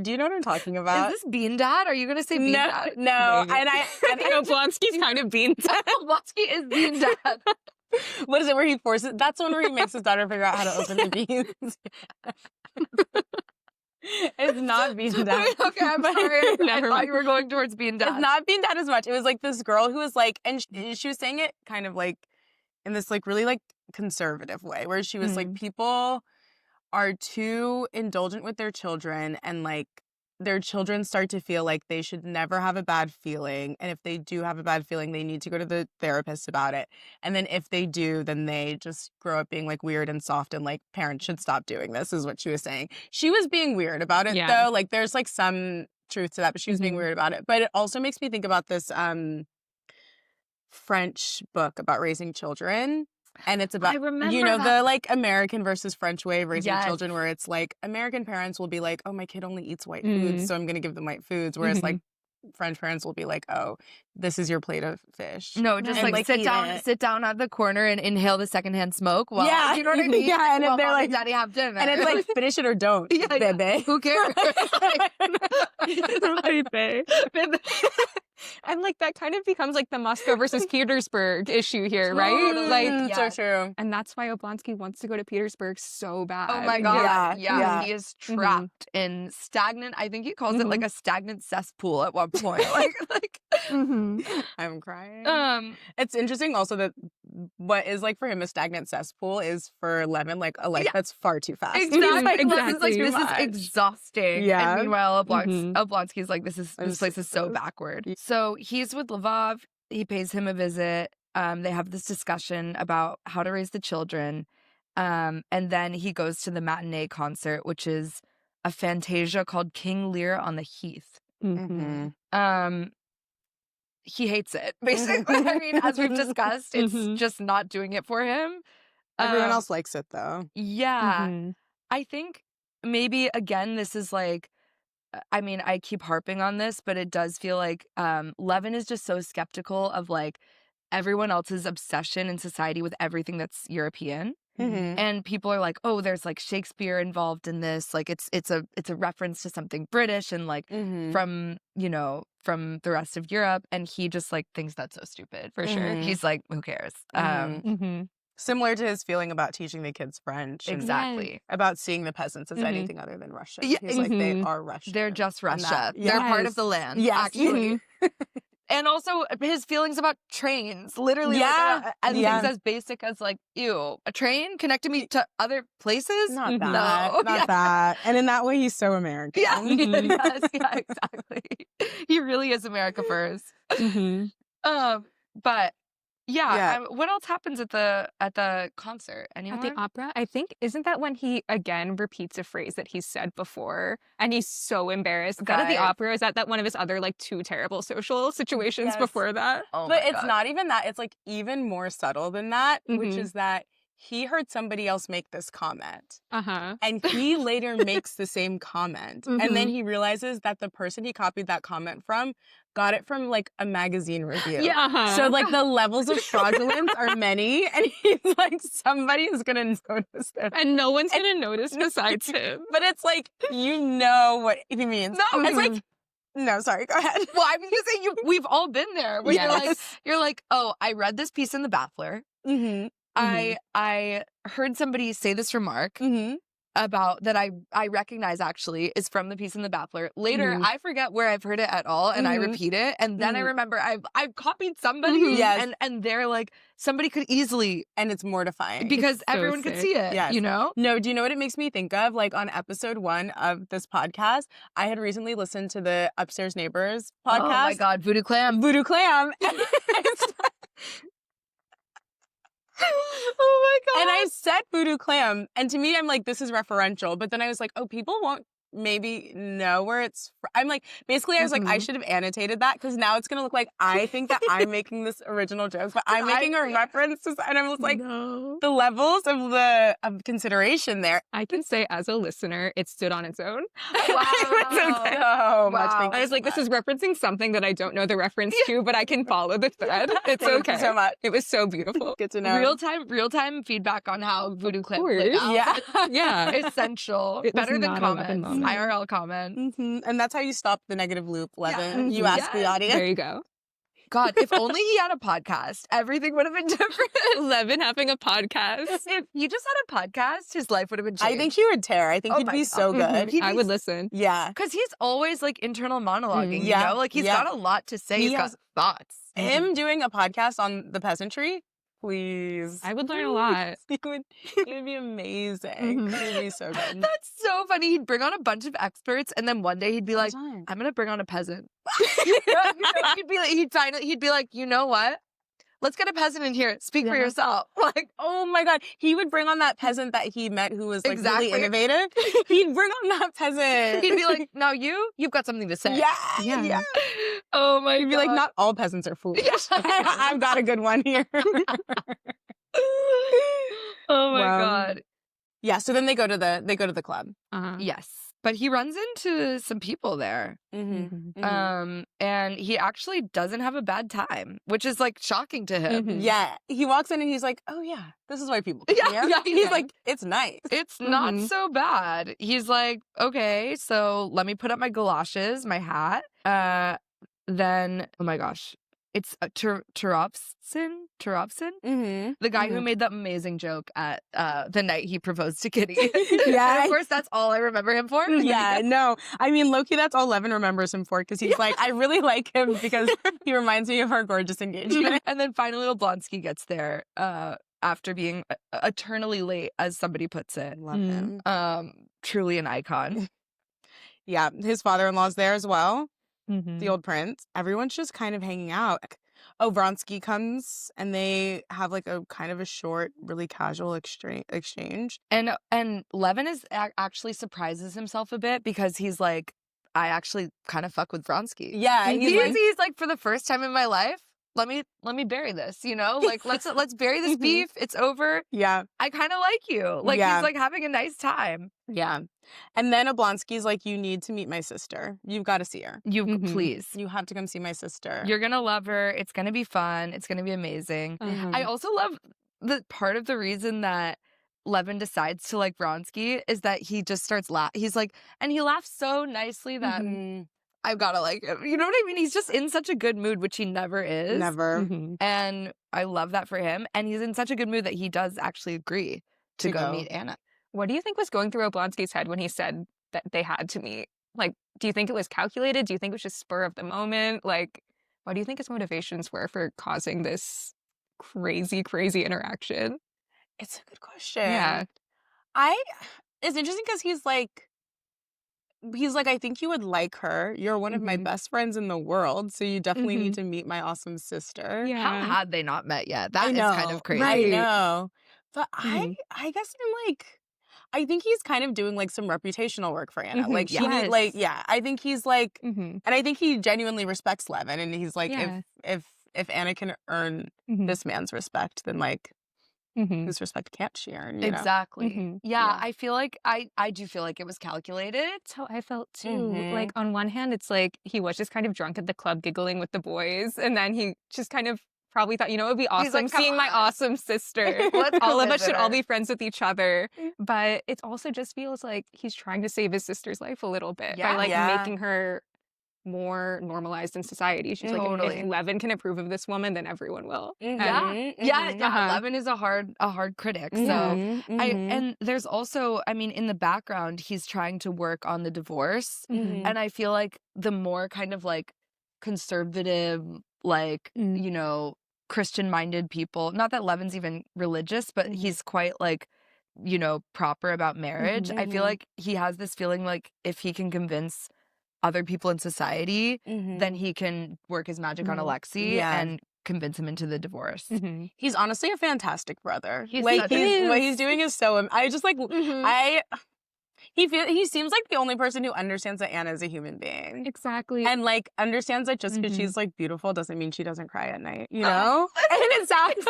do you know what I'm talking about? Is this Bean Dad? Are you going to say Bean Dad? No. And I know Blonsky's kind of Bean Dad. Blonsky is Bean Dad. What is it where he forces? That's the one where he makes his daughter figure out how to open the beans. It's not Bean Dad. Okay, I'm sorry. I thought you were going towards Bean Dad. It's not Bean Dad as much. It was like this girl who was like, and she was saying it kind of like in this like really like conservative way, where she was like, people are too indulgent with their children, and like their children start to feel like they should never have a bad feeling, and if they do have a bad feeling, they need to go to the therapist about it, and then if they do, then they just grow up being like weird and soft, and like parents should stop doing this, is what she was saying. She was being weird about it though. Like there's like some truth to that, but she was being weird about it. But it also makes me think about this French book about raising children. And it's about, you know, the like American versus French way of raising children, where it's like American parents will be like, oh, my kid only eats white foods, so I'm going to give them white foods. Whereas like French parents will be like, oh, this is your plate of fish. No, just like sit down at the corner and inhale the secondhand smoke. While, you know what I mean? Yeah, and if they're like, Daddy have dinner. And it's like, finish it or don't, bebe. Who cares? Bebe. And like that kind of becomes like the Moscow versus Petersburg issue here, right? Totally. Like, so true. and that's why Oblonsky wants to go to Petersburg so bad. Oh my God. Yeah. He is trapped in stagnant. I think he calls it like a stagnant cesspool at one point. I'm crying. It's interesting also that what is like for him a stagnant cesspool is for Levin like a life that's far too fast. Exactly. Exactly. This is exhausting. Yeah. And meanwhile, Oblonsky's like, this place is so backward. So he's with Lvov. He pays him a visit. They have this discussion about how to raise the children. And then he goes to the matinee concert, which is a fantasia called King Lear on the Heath. He hates it, basically. I mean, as we've discussed, it's just not doing it for him. Everyone else likes it though. Yeah. I think maybe, again, this is like, I mean, I keep harping on this, but it does feel like Levin is just so skeptical of like everyone else's obsession in society with everything that's European. And people are like, oh, there's like Shakespeare involved in this. Like it's a reference to something British and like from the rest of Europe. And he just like thinks that's so stupid. For sure. He's like, who cares? Similar to his feeling about teaching the kids French. Exactly. About seeing the peasants as anything other than Russian. Yeah. He's like, they are Russian. They're just Russia. Yes. They're part of the land, actually. And also his feelings about trains, literally, and things as basic as like, ew, a train connecting me to other places? Not that. No. Not that. And in that way, he's so American. Yeah, yes, yeah, exactly. He really is America first. But what else happens at the concert? Anyone? At the opera, I think, isn't that when he again repeats a phrase that he's said before, and he's so embarrassed? Is that at the opera? Or is that one of his other like two terrible social situations before that? Oh but it's not even that. It's like even more subtle than that, which is that he heard somebody else make this comment. And he later makes the same comment. And then he realizes that the person he copied that comment from got it from like a magazine review. So like the levels of fraudulence are many. And he's like, somebody is going to notice this. And no one's going to notice besides him. But it's like, you know what he means. No, it's like, no, sorry, go ahead. Well, I was going to say, we've all been there. Where you're like, oh, I read this piece in the Baffler. I heard somebody say this remark about that I recognize actually is from the piece in the Baffler. Later, I forget where I've heard it at all, and I repeat it, and then I remember I've copied somebody, and they're like, somebody could easily, and it's mortifying because so everyone could see it. You know? No, do you know what it makes me think of? Like on episode 1 of this podcast, I had recently listened to the Upstairs Neighbors podcast. Oh my God, Voodoo Clam. Oh my God. And I said voodoo clam, and to me, I'm like, this is referential. But then I was like, oh, people won't maybe know where it's I'm like, basically, I was like, I should have annotated that because now it's going to look like I think that I'm making this original joke, but I'm making a reference to, and I was like, the levels of consideration there. I can say as a listener, it stood on its own. Wow. I was like, this is referencing something that I don't know the reference to, but I can follow the thread. It's Thank okay. you so much. It was so beautiful. Good to know. Real time feedback on how Voodoo Clam played out. Yeah. Essential. It Better was than not a Levin comments. moment. IRL comment. And that's how you stop the negative loop, Levin. You ask the audience. There you go. God, if only he had a podcast, everything would have been different. Levin having a podcast. If he just had a podcast, his life would have been changed. I think he would tear. I think he'd be so good. I would listen. Yeah. Because he's always like internal monologuing, you know? Like he's got a lot to say. He's got thoughts. Him doing a podcast on the peasantry, please. I would learn a lot. It would be amazing. It would be so good. That's so funny. He'd bring on a bunch of experts, and then one day he'd be like, I'm going to bring on a peasant. He'd be like, you know what? Let's get a peasant in here. Speak for yourself. Like, oh my God. He would bring on that peasant that he met who was like really innovative. He'd bring on that peasant. He'd be like, now you've got something to say. Yeah. Oh my God. He'd be like, not all peasants are foolish. I've got a good one here. Oh my God. Yeah, so then they go to the club. Yes. But he runs into some people there. And he actually doesn't have a bad time, which is like shocking to him. Yeah. He walks in and he's like, oh yeah, this is why people come here. He's like, it's nice. It's not so bad. He's like, okay, so let me put up my galoshes, my hat. then, oh my gosh, it's Turopsin? The guy who made that amazing joke at the night he proposed to Kitty. Yeah. And of course, that's all I remember him for. Yeah, no. I mean, low-key, that's all Levin remembers him for, because he's like, I really like him because he reminds me of our gorgeous engagement. And then finally, Blonsky gets there after being eternally late, as somebody puts it. Love him. Truly an icon. Yeah, his father-in-law's there as well. Mm-hmm. The old prince. Everyone's just kind of hanging out. Oh, Vronsky comes and they have like a kind of a short, really casual exchange. And Levin is actually surprises himself a bit because he's like, I actually kind of fuck with Vronsky. Yeah, he's like, for the first time in my life, let me bury this, you know? Like let's bury this beef. It's over. Yeah. I kind of like you. Like he's like having a nice time. Yeah. And then Oblonsky's like, you need to meet my sister. You've got to see her. You please. You have to come see my sister. You're going to love her. It's going to be fun. It's going to be amazing. I also love the part of the reason that Levin decides to like Vronsky is that he just starts laughing. He's like, and he laughs so nicely that I've got to like him. You know what I mean? He's just in such a good mood, which he never is. Never. And I love that for him. And he's in such a good mood that he does actually agree to go meet Anna. What do you think was going through Oblonsky's head when he said that they had to meet? Like, do you think it was calculated? Do you think it was just spur of the moment? Like, what do you think his motivations were for causing this crazy, crazy interaction? It's a good question. Yeah. It's interesting because he's like, I think you would like her. You're one of my best friends in the world, so you definitely need to meet my awesome sister. Yeah. How had they not met yet? That is kind of crazy. I know. But I guess I'm like, I think he's kind of doing like some reputational work for Anna. Like I think he's like, and I think he genuinely respects Levin, and he's like, if Anna can earn this man's respect, then like, whose respect can't she earn? You know? Exactly. Yeah, I feel like I do feel like it was calculated. That's how I felt too. Like on one hand, it's like he was just kind of drunk at the club giggling with the boys, and then he just kind of probably thought, you know, it would be awesome like, seeing my awesome sister. All of us should all be friends with each other. But it also just feels like he's trying to save his sister's life a little bit by like making her more normalized in society. She's like, if Levin can approve of this woman, then everyone will. Levin is a hard critic. So and there's also, I mean, in the background, he's trying to work on the divorce, and I feel like the more kind of like conservative, like you know, Christian-minded people. Not that Levin's even religious, but he's quite like, you know, proper about marriage. I feel like he has this feeling like if he can convince other people in society, then he can work his magic on Alexei and convince him into the divorce. He's honestly a fantastic brother. What he's doing is so. I just like he seems like the only person who understands that Anna is a human being. Exactly. And like understands that just because she's like beautiful doesn't mean she doesn't cry at night, you know? And it sounds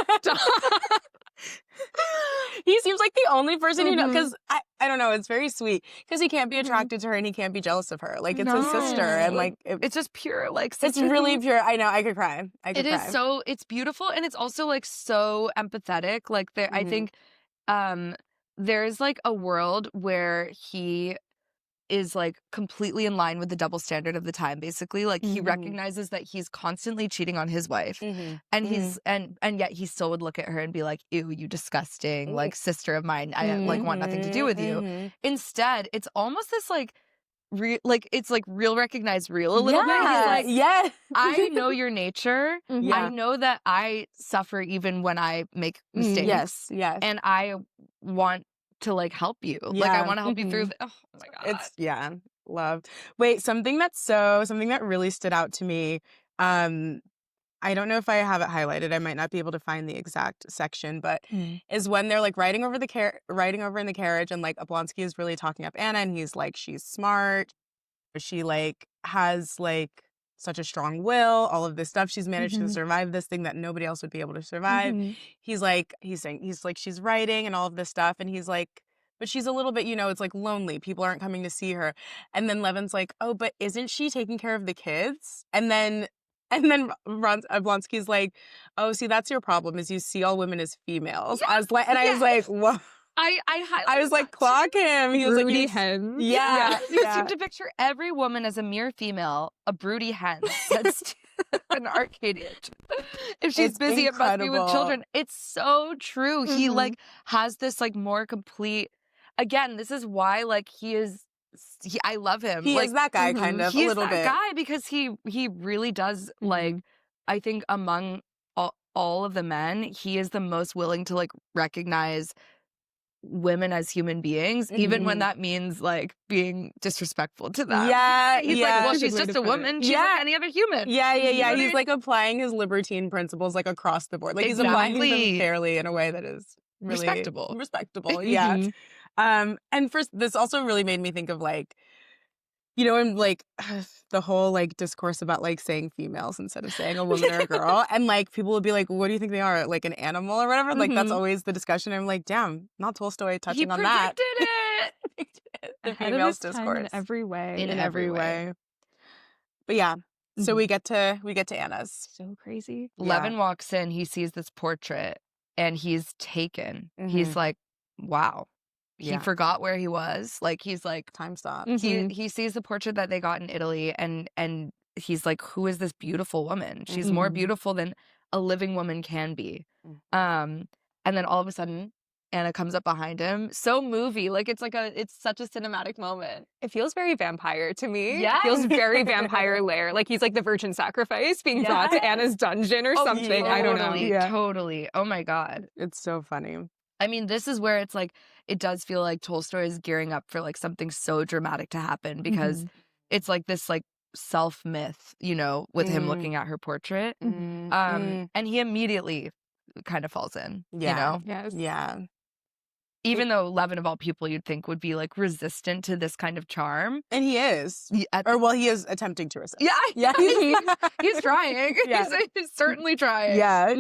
he seems like the only person who knows, because I don't know, it's very sweet because he can't be attracted to her and he can't be jealous of her. Like it's his sister, and like it's just pure like it's really pure. I know, I could cry. It is so, it's beautiful, and it's also like so empathetic. Like there, I think there's like a world where he is like completely in line with the double standard of the time, basically. Like he recognizes that he's constantly cheating on his wife, and he's and yet he still would look at her and be like, ew, you disgusting like sister of mine, I like want nothing to do with you. Instead, it's almost this like it's like real recognize real a little bit. He's like, I know your nature. I know that I suffer even when I make mistakes. Yes. And I want to like help you. Like I want to help you through. Oh my god. It's love. Wait, something that really stood out to me. I don't know if I have it highlighted. I might not be able to find the exact section, but is when they're like riding over in the carriage, and like Oblonsky is really talking up Anna, and he's like, she's smart. She like has like such a strong will, all of this stuff. She's managed to survive this thing that nobody else would be able to survive. He's saying she's writing and all of this stuff, and he's like, but she's a little bit, you know, it's like lonely. People aren't coming to see her. And then Levin's like, oh, but isn't she taking care of the kids? And then Oblonsky's like, oh, see, that's your problem, is you see all women as females. And I was like, whoa. I was like, clock him. He was like, Broody hens. yeah. You seem to picture every woman as a mere female, a broody hen, says an Arcadian. If she's It's busy, it must be with incredible. children. It's so true. He like has this like more complete. Again, this is why like I love him. He like, is that guy, kind of, a He's little that bit. guy because he really does like. I think among all of the men, he is the most willing to like recognize women as human beings, even when that means like being disrespectful to them. Yeah, He's yeah. like, well, That's a she's good way just to a put it. woman. She's like any other human. Yeah. You know what I He's mean? like applying his libertine principles like across the board. Like he's applying them fairly in a way that is really respectable. Yeah. And first, this also really made me think of like, you know, and like the whole like discourse about like saying females instead of saying a woman or a girl. And like people would be like, what do you think they are? Like an animal or whatever? Like that's always the discussion. I'm like, damn, not Tolstoy touching on that. He predicted it. The Ahead of females his time discourse. in every way. In every way. But yeah. So we get to Anna's. So crazy. Levin walks in, he sees this portrait and he's taken. He's like, wow. He forgot where he was. Like he's like time stop. He sees the portrait that they got in Italy and he's like, who is this beautiful woman? She's more beautiful than a living woman can be. And then all of a sudden Anna comes up behind him. So movie. Like it's such a cinematic moment. It feels very vampire to me. Yeah. It feels very vampire lair. Like he's like the virgin sacrifice being brought to Anna's dungeon or something. I don't know. Totally. Oh my God. It's so funny. I mean, this is where it's like, it does feel like Tolstoy is gearing up for like something so dramatic to happen because it's like this like self-myth, you know, with him looking at her portrait. And he immediately kind of falls in, you know? Yes. Yeah. Even though Levin of all people you'd think would be like resistant to this kind of charm. And he is. He is attempting to resist. Yeah. He's trying. He's certainly trying. Yeah.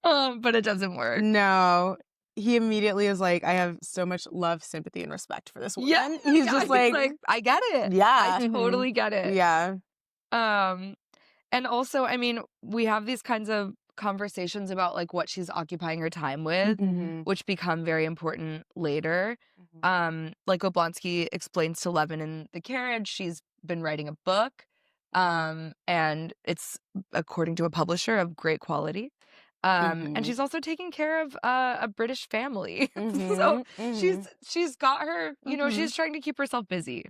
But it doesn't work. No. He immediately is like, I have so much love, sympathy, and respect for this woman. Yeah. He's just like, I get it. Yeah. I totally get it. Yeah. And also, I mean, we have these kinds of conversations about like what she's occupying her time with, which become very important later. Like Oblonsky explains to Levin in the carriage, she's been writing a book, and it's, according to a publisher, of great quality. And she's also taking care of a British family. So she's got her, you know, she's trying to keep herself busy.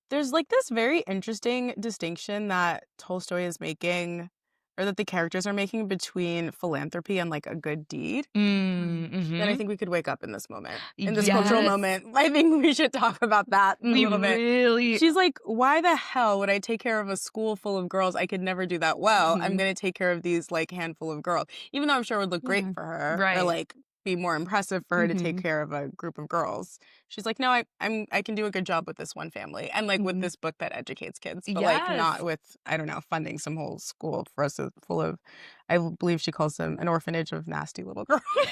There's like this very interesting distinction that Tolstoy is making, or that the characters are making, between philanthropy and like a good deed. And I think we could wake up in this moment, in this cultural moment. I think we should talk about that a little bit. She's like, why the hell would I take care of a school full of girls? I could never do that well. I'm going to take care of these like handful of girls, even though I'm sure it would look great for her, or like be more impressive for her to take care of a group of girls. She's like, no, I can do a good job with this one family, and like with this book that educates kids, but like not with, I don't know, funding some whole school for us full of, I believe she calls them an orphanage of nasty little girls. She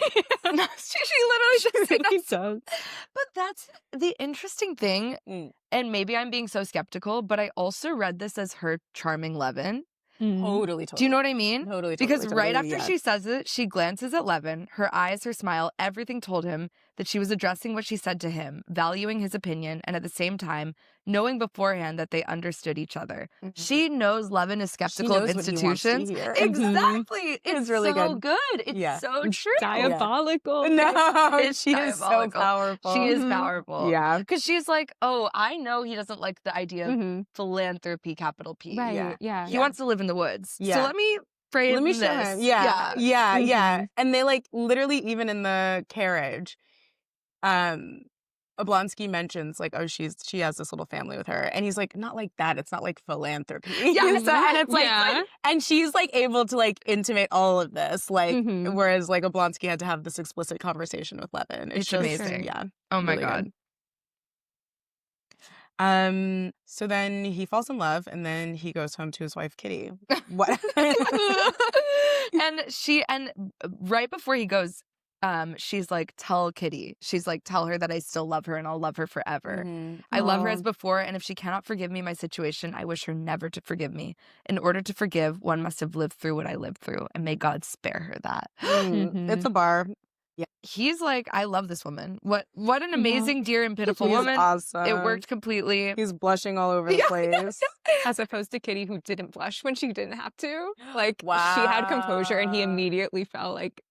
literally just said She does. But that's the interesting thing, and maybe I'm being so skeptical, but I also read this as her charming Levin. Totally. Do you know what I mean? Totally. Because right after she says it, she glances at Levin, her eyes, her smile, everything told him that she was addressing what she said to him, valuing his opinion, and at the same time, knowing beforehand that they understood each other. She knows Levin is skeptical of institutions. Exactly. It's really good. It's so true. Diabolical. No, she is so powerful. She is powerful. Yeah. Because she's like, oh, I know he doesn't like the idea of philanthropy, capital P. Right. Yeah. He wants to live in the woods. Yeah. So let me frame this. Show him. Yeah. And they like literally, even in the carriage, Oblonsky mentions like, oh, she has this little family with her, and he's like, not like that. It's not like philanthropy. And it's like, and she's like able to like intimate all of this, like, whereas like Oblonsky had to have this explicit conversation with Levin. It's just, amazing. Yeah. Oh my God. So then he falls in love, and then he goes home to his wife Kitty. What? and right before he goes, she's like, tell Kitty. She's like, tell her that I still love her and I'll love her forever. I love her as before, and if she cannot forgive me my situation, I wish her never to forgive me. In order to forgive, one must have lived through what I lived through, and may God spare her that. It's a bar. Yeah. he's like, I love this woman. What an amazing, dear, and pitiful He's woman. awesome. It worked completely. He's blushing all over the place. As opposed to Kitty, who didn't blush when she didn't have to. Like, Wow. she had composure, and he immediately felt like,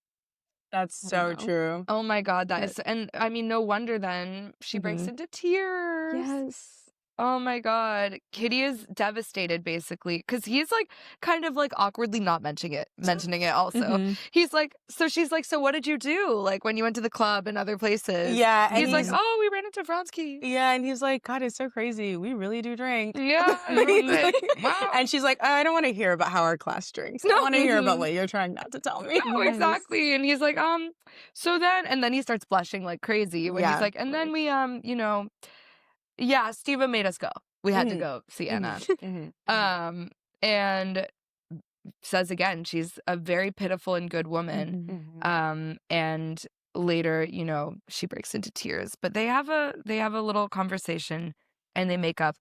That's so true. Oh my God, that is, and I mean, no wonder then she breaks into tears. yes. Oh my God. Kitty is devastated basically because he's like kind of like awkwardly not mentioning it also. He's like, so she's like, so what did you do? Like when you went to the club and other places? Yeah. And He's like, oh, we ran into Vronsky. Yeah, and he's like, God, it's so crazy. We really do drink. Yeah. Wow. And she's like, I don't want to hear about how our class drinks. I want to hear about what you're trying not to tell me. No, exactly. And he's like, so then, and then he starts blushing like crazy when he's like, and then we, yeah, Steva made us go. We had to go see Anna. And says again, she's a very pitiful and good woman. And later, she breaks into tears. But they have a little conversation and they make up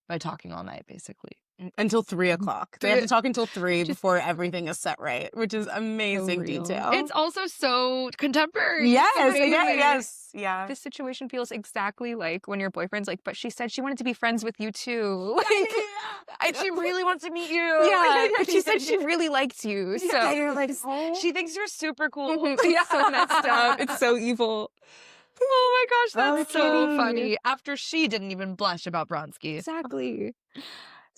by talking all night, basically. Until 3 o'clock. They have to talk until 3 before everything is set right, which is amazing detail. It's also so contemporary. Yes. Yeah. This situation feels exactly like when your boyfriend's like, but she said she wanted to be friends with you too. And she really wants to meet you. Yeah. But she said she really liked you. So and you're like, she thinks you're super cool. Yeah. So messed up. It's so evil. Oh my gosh, that's so funny. After she didn't even blush about Vronsky. Exactly.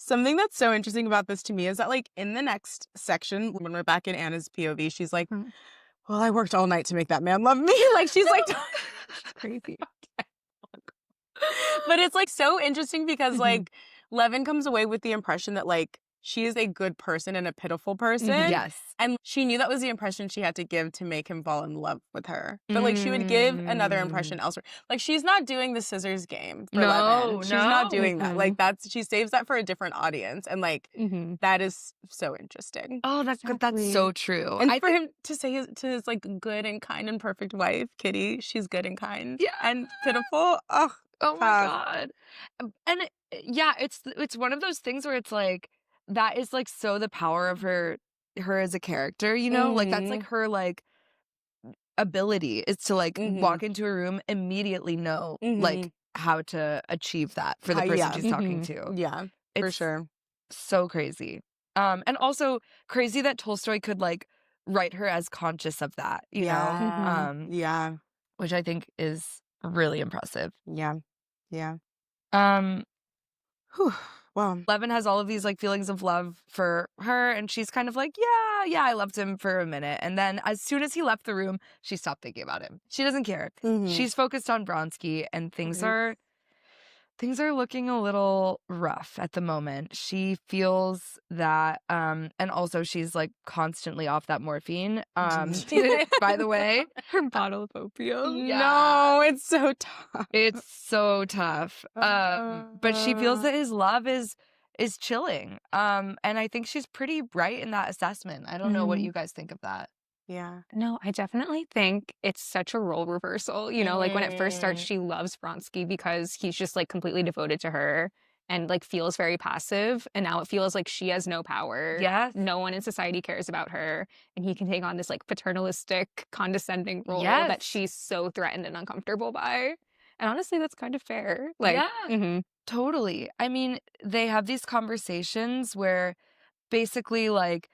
Something that's so interesting about this to me is that, like, in the next section, when we're back in Anna's POV, she's like, well, I worked all night to make that man love me. Like, she's like, crazy. But it's, like, so interesting because, like, Levin comes away with the impression that, like, she is a good person and a pitiful person. Yes. And she knew that was the impression she had to give to make him fall in love with her. But, like, she would give another impression elsewhere. Like, she's not doing the scissors game for Levin. She's not doing that. Like, she saves that for a different audience. And, like, that is so interesting. Oh, that's so true. And for him to say to his, like, good and kind and perfect wife, Kitty, she's good and kind and pitiful. Oh my God. And, it's one of those things where it's, like, that is like so the power of her as a character, like that's like her like ability is to like walk into a room, immediately know like how to achieve that for the person she's talking to. Yeah, for sure. So crazy. And also crazy that Tolstoy could like write her as conscious of that, you know? Which I think is really impressive. Yeah. Well, Levin has all of these like feelings of love for her, and she's kind of like, yeah, I loved him for a minute. And then as soon as he left the room, she stopped thinking about him. She doesn't care. She's focused on Vronsky, and things are looking a little rough at the moment. She feels that, and also she's like constantly off that morphine. By the way, her bottle of opium. No, it's so tough. It's so tough. But she feels that his love is chilling. And I think she's pretty right in that assessment. I don't know what you guys think of that. Yeah. No, I definitely think it's such a role reversal. Like when it first starts, she loves Vronsky because he's just like completely devoted to her and like feels very passive. And now it feels like she has no power. Yes. No one in society cares about her. And he can take on this like paternalistic, condescending role that she's so threatened and uncomfortable by. And honestly, that's kind of fair. Like, totally. I mean, they have these conversations where basically like,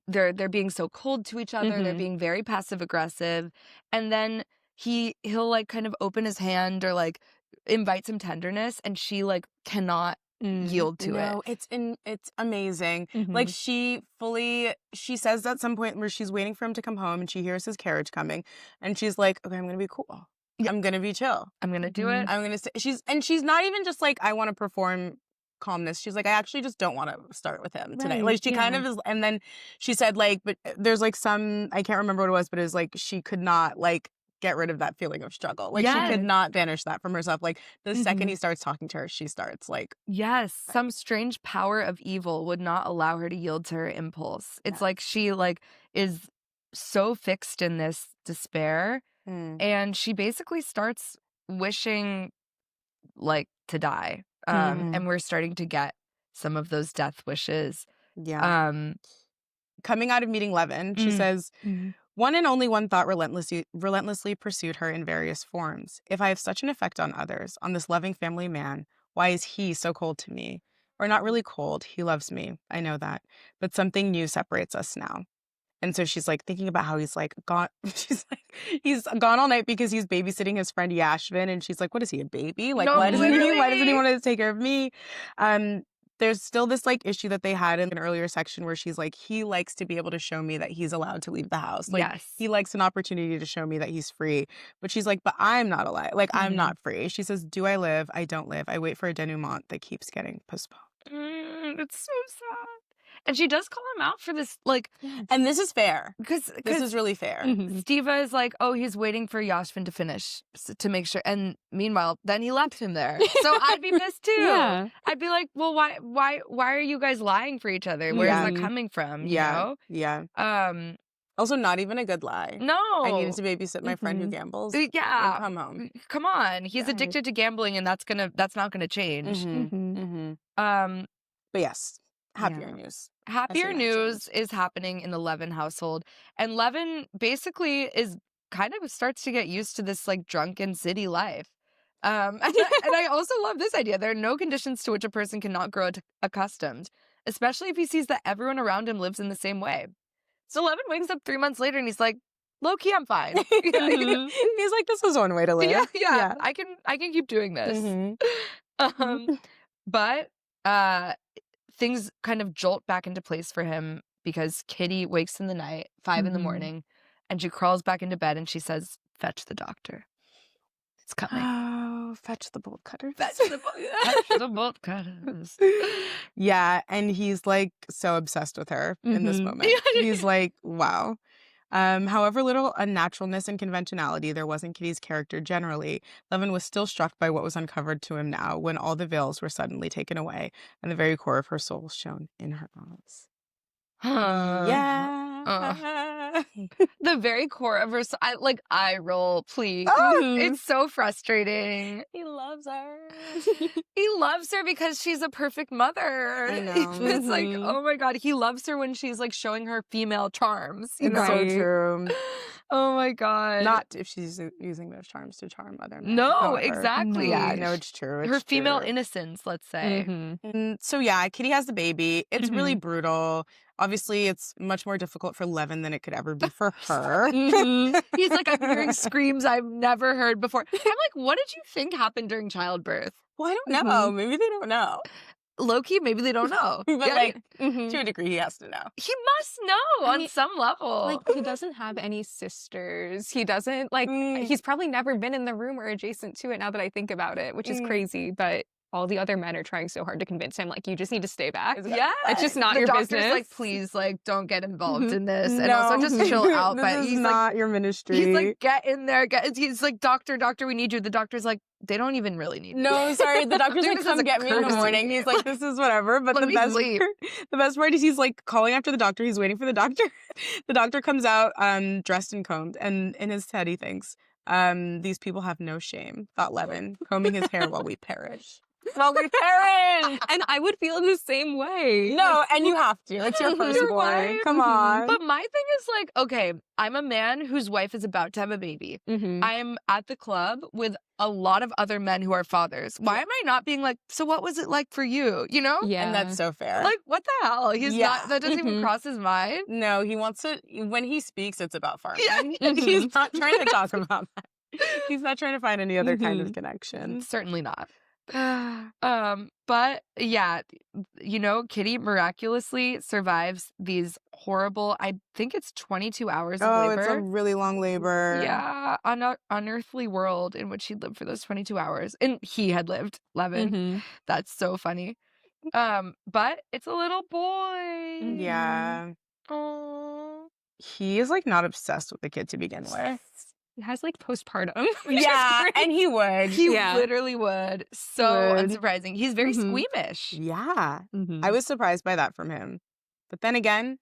they're being so cold to each other, they're being very passive aggressive, and then he'll like kind of open his hand or like invite some tenderness, and she like cannot yield to it. No, it's amazing. Like she says at some point where she's waiting for him to come home and she hears his carriage coming, and she's like, okay, I'm gonna be cool. I'm gonna be chill. I'm gonna do it. I'm gonna she's not even just like, I want to perform calmness. She's like, I actually just don't want to start with him today. Like she kind of is. And then she said like, but there's like some, I can't remember what it was, but it was like she could not like get rid of that feeling of struggle. Like she could not banish that from herself. Like the second he starts talking to her, she starts like, some strange power of evil would not allow her to yield to her impulse. It's like she like is so fixed in this despair, and she basically starts wishing like to die. And we're starting to get some of those death wishes. Coming out of meeting Levin, she says, One and only one thought relentlessly pursued her in various forms. If I have such an effect on others, on this loving family man, why is he so cold to me? Or not really cold, he loves me, I know that. But something new separates us now. And so she's like thinking about how he's like gone. She's like, he's gone all night because he's babysitting his friend Yashvin. And she's like, what is he, a baby? Like, No, why doesn't literally. he want to take care of me? There's still this like issue that they had in an earlier section where she's like, he likes to be able to show me that he's allowed to leave the house. Like, Yes. he likes an opportunity to show me that he's free. But she's like, but I'm not alive. Like, I'm not free. She says, do I live? I don't live. I wait for a denouement that keeps getting postponed. It's so sad. And she does call him out for this, like... And this is fair. Because this is really fair. Stiva is like, oh, he's waiting for Yashvin to finish to make sure. And meanwhile, then he left him there. So I'd be pissed too. Yeah. I'd be like, well, why are you guys lying for each other? Where is that coming from? You know? Yeah. Also, not even a good lie. No. I needed to babysit my friend who gambles. Yeah. Come home. Come on. He's addicted to gambling, and that's not gonna change. But yes, happier news. Happier news is happening in the Levin household. And Levin basically starts to get used to this like drunken city life. And I also love this idea. There are no conditions to which a person cannot grow accustomed, especially if he sees that everyone around him lives in the same way. So Levin wakes up 3 months later and he's like, low-key, I'm fine. He's like, this is one way to live. Yeah. I can keep doing this. But things kind of jolt back into place for him because Kitty wakes in the night, 5 in the morning, and she crawls back into bed and she says, fetch the doctor. It's coming. Oh, fetch the bolt cutters. Fetch the bolt cutters. Yeah, and he's like so obsessed with her in this moment. He's like, wow. However little unnaturalness and conventionality there was in Kitty's character generally, Levin was still struck by what was uncovered to him now when all the veils were suddenly taken away and the very core of her soul shone in her eyes. The very core of her soul. Eye roll, please. It's so frustrating. He loves her. He loves her because she's a perfect mother. I know. It's like, oh my God, he loves her when she's like showing her female charms. It's so true. Oh my God. Not if she's using those charms to charm other men. No, however. exactly. Yeah, no, it's true. It's her female true. Innocence, let's say. And so yeah, Kitty has the baby. It's really brutal. Obviously, it's much more difficult for Levin than it could ever be for her. He's like, I'm hearing screams I've never heard before. I'm like, what did you think happened during childbirth? Well, I don't know. Maybe they don't know. Low-key, maybe they don't know. But to a degree, he has to know. He must know on some level. Like, he doesn't have any sisters. He doesn't, he's probably never been in the room or adjacent to it now that I think about it, which is crazy, but all the other men are trying so hard to convince him, like, you just need to stay back. Yeah. It's just not the your doctor's business. like, please, like, don't get involved in this. And also just chill out. This But is he's not like, your ministry. he's like, get in there. He's like, doctor, we need you. The doctor's like, they don't even really need you. No, sorry. The doctor's like, come get me in the morning. He's like, this is whatever. But the best part is he's like calling after the doctor. He's waiting for the doctor. The doctor comes out dressed and combed. And in his head, he thinks, these people have no shame, thought Levin, combing his hair while we perish. While we perish! And I would feel the same way. No, and you have to. It's your first boy. Come on. But my thing is like, okay, I'm a man whose wife is about to have a baby. I'm at the club with a lot of other men who are fathers. Why am I not being like, so what was it like for you? You know? Yeah. And that's so fair. Like, what the hell? He's not, that doesn't even cross his mind. No, he wants to, when he speaks, it's about farming. He's not trying to talk about that. He's not trying to find any other kind of connection. Certainly not. But yeah, you know, Kitty miraculously survives these horrible, I think it's 22 hours of labor. It's a really long labor. Yeah, unearthly world in which he lived for those 22 hours. And he had lived, Levin. That's so funny. But it's a little boy. Yeah. Oh. He is like not obsessed with the kid to begin with. He has like postpartum. Yeah, and he would. He literally would. So unsurprising. He's very squeamish. Yeah. I was surprised by that from him. But then again,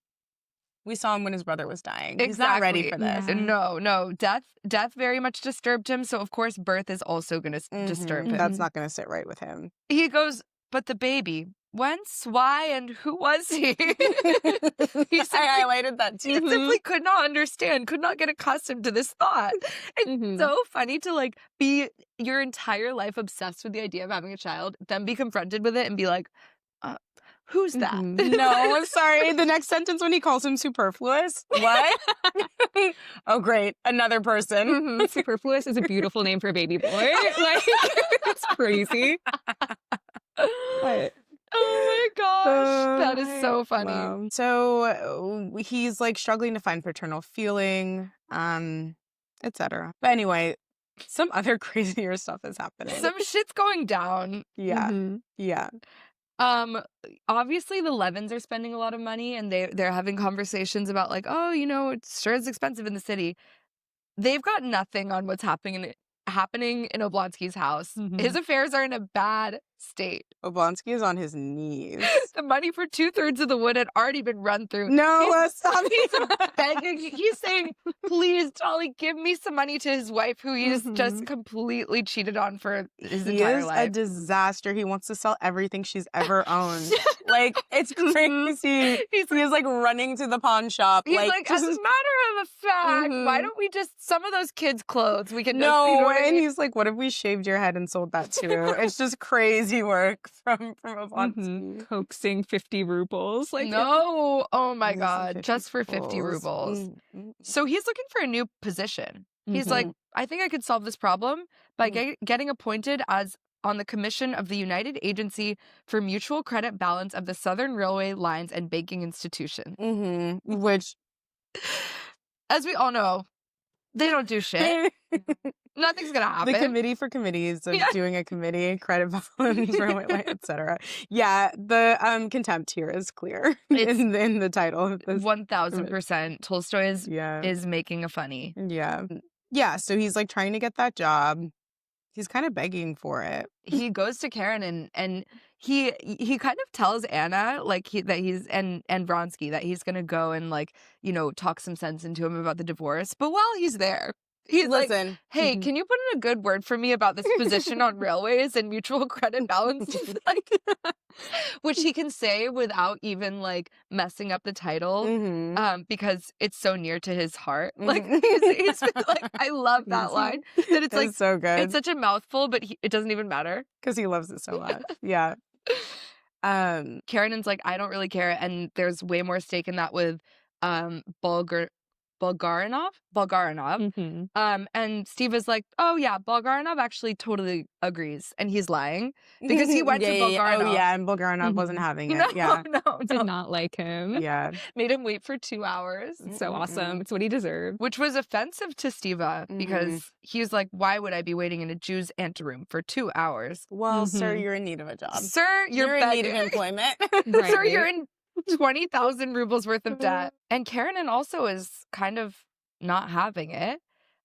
we saw him when his brother was dying. Exactly. He's not ready for this. Yeah. No. Death very much disturbed him. So, of course, birth is also going to disturb him. That's not going to sit right with him. He goes, but the baby, whence, why, and who was he? I highlighted that too. He simply could not understand, could not get accustomed to this thought. It's so funny to like be your entire life obsessed with the idea of having a child, then be confronted with it and be like, who's that? No, I'm sorry. The next sentence when he calls him superfluous. What? Oh, great. Another person. Superfluous is a beautiful name for a baby boy. Like, it's crazy. But, oh my gosh. That is so funny. Wow. So he's like struggling to find paternal feeling, etc. But anyway, some other crazier stuff is happening. Some shit's going down. Yeah. Yeah. Obviously the Levins are spending a lot of money and they're having conversations about like, oh, you know, it's sure it's expensive in the city. They've got nothing on what's happening in Oblonsky's house. His affairs are in a bad state. Oblonsky is on his knees. The money for 2/3 of the wood had already been run through. No, stop. He's begging. He's saying, please, Dolly, give me some money to his wife, who he's just completely cheated on for his entire life. He is a disaster. He wants to sell everything she's ever owned. Like, it's crazy. He's like running to the pawn shop. He's like, as a matter of fact, why don't we just, some of those kids' clothes, we can just, no, you know what I and mean? he's like, what if we shaved your head and sold that too? It's just crazy work from Oblonsky. Coaxing 50 rubles. Like, no, oh my God, just for 50 rubles. So he's looking for a new position. He's like, I think I could solve this problem by getting appointed as on the commission of the United Agency for Mutual Credit Balance of the Southern Railway Lines and Banking Institution. Which, as we all know, they don't do shit. Nothing's gonna happen. The committee for committees of doing a committee, credit balance, etc. Yeah, the contempt here is clear in the title of this. 1000%. Tolstoy is making a funny. Yeah. So he's like trying to get that job. He's kind of begging for it. He goes to Karen and he kind of tells Anna like and Vronsky that he's gonna go and like, you know, talk some sense into him about the divorce. But while he's there, he's like, hey, can you put in a good word for me about this position on railways and mutual credit balance? Like, which he can say without even like messing up the title, because it's so near to his heart. Like, he's like, I love that line. That it's like so good. It's such a mouthful, but it doesn't even matter because he loves it so much. Yeah. Karen's like, I don't really care, and there's way more stake in that with Bulgarinov. And Steve is like, oh yeah, Bulgarinov actually totally agrees, and he's lying because he went to Bulgarinov. Oh yeah, and Bulgarinov wasn't having it. No, did not like him. Yeah, made him wait for 2 hours. It's so awesome. It's what he deserved. Which was offensive to Steva because he was like, why would I be waiting in a Jew's anteroom for 2 hours? Well, sir, you're in need of a job. Sir, you're in need of employment. Right. Sir, you're in 20,000 rubles worth of debt. And Karenin also is kind of not having it.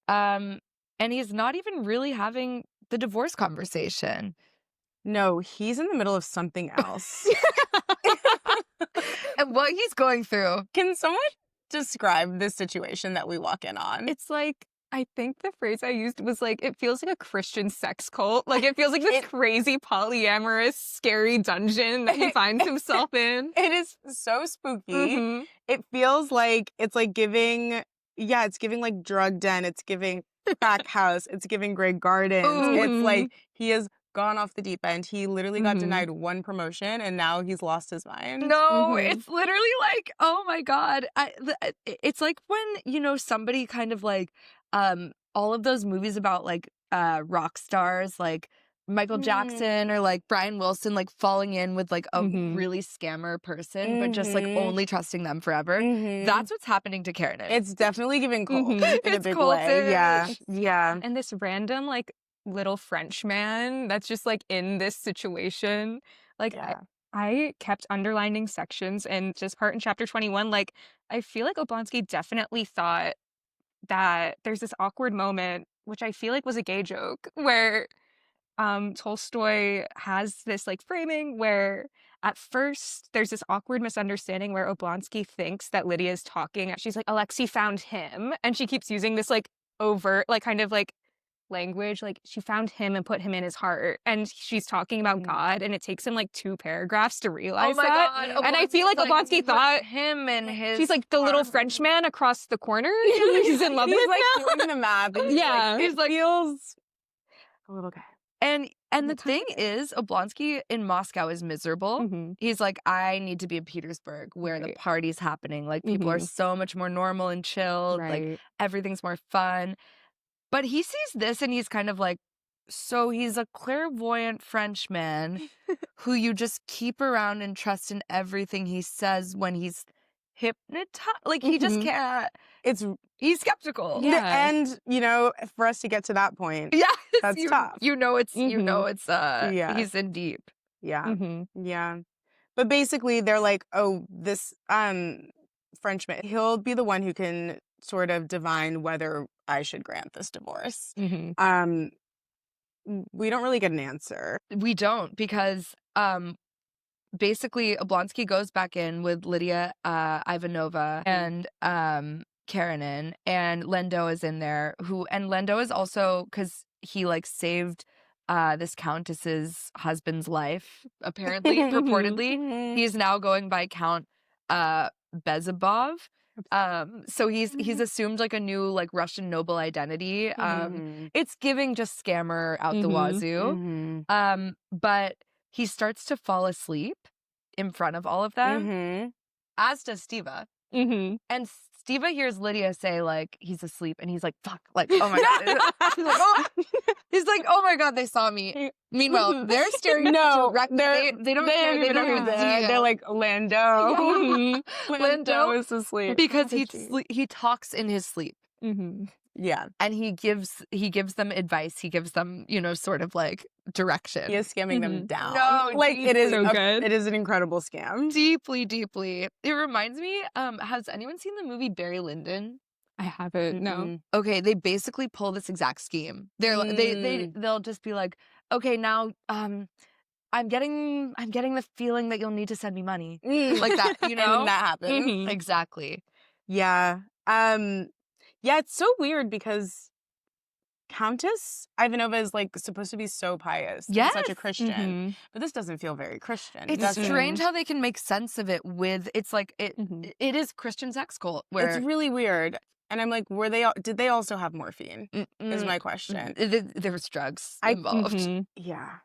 And he's not even really having the divorce conversation. No, he's in the middle of something else. And what he's going through. Can someone describe this situation that we walk in on? It's like, I think the phrase I used was like, it feels like a Christian sex cult. Like, it feels like this crazy polyamorous, scary dungeon that he finds himself in. It is so spooky. It feels like it's like giving, it's giving like drug den. It's giving crack house. It's giving Grey Gardens. It's like he has gone off the deep end. He literally got denied one promotion and now he's lost his mind. No, it's literally like, oh my God. It's like when, you know, somebody kind of like, all of those movies about like rock stars like Michael Jackson or like Brian Wilson like falling in with like a really scammer person but just like only trusting them forever. That's what's happening to Karen. It's definitely giving cult in a big way. Yeah. And this random like little French man that's just like in this situation. Like I kept underlining sections and just part in chapter 21. Like I feel like Oblonsky definitely thought that there's this awkward moment, which I feel like was a gay joke, where Tolstoy has this like framing where at first there's this awkward misunderstanding where Oblonsky thinks that Lydia is talking. She's like, Alexei found him. And she keeps using this like overt, like kind of like language. Like, she found him and put him in his heart. And she's talking about God, and it takes him like 2 paragraphs to realize that. God. And I feel like Oblonsky thought him and his she's like the little French man across the corner. He's in love with He's like now. doing the math. And Yeah. he's like, feels a little guy. And the thing is, Oblonsky in Moscow is miserable. Mm-hmm. He's like, I need to be in Petersburg where the party's happening. Like, people are so much more normal and chilled. Like, everything's more fun. But he sees this and he's kind of like, so he's a clairvoyant Frenchman who you just keep around and trust in everything he says when he's hypnotized. Like, he just can't. He's skeptical. Yeah. And, you know, for us to get to that point, that's tough. You know it's he's in deep. Yeah. Yeah. But basically they're like, oh, this Frenchman, he'll be the one who can sort of divine whether I should grant this divorce. We don't really get an answer. We don't, because basically Oblonsky goes back in with Lydia Ivanova and Karenin, and Lendo is in there, and Lendo is also, because he like saved this countess's husband's life, apparently, purportedly. He's now going by Count Bezabov. So he's assumed like a new like Russian noble identity. It's giving just scammer out the wazoo. But he starts to fall asleep in front of all of them, as does Stiva. And Stiva hears Lydia say like he's asleep, and he's like, fuck, like, oh my god. He's like, oh my god, they saw me. Meanwhile, they're staring directly. They don't even see him. They're like, Lando. Lando is asleep. Because he talks in his sleep. Yeah. And he gives them advice. He gives them, you know, sort of like direction. He is scamming them down. No, like, it is so good. It is an incredible scam. Deeply, deeply. It reminds me, has anyone seen the movie Barry Lyndon? I haven't. No. Okay, they basically pull this exact scheme. They'll just be like, okay, now I'm getting the feeling that you'll need to send me money. Like that, you know? And that happens. Exactly. Yeah. Yeah, it's so weird because Countess Ivanova is like supposed to be so pious, and such a Christian, but this doesn't feel very Christian. It's strange how they can make sense of it with it is Christian sex cult. Where it's really weird, and I'm like, did they also have morphine? Is my question. There was drugs involved. Yeah.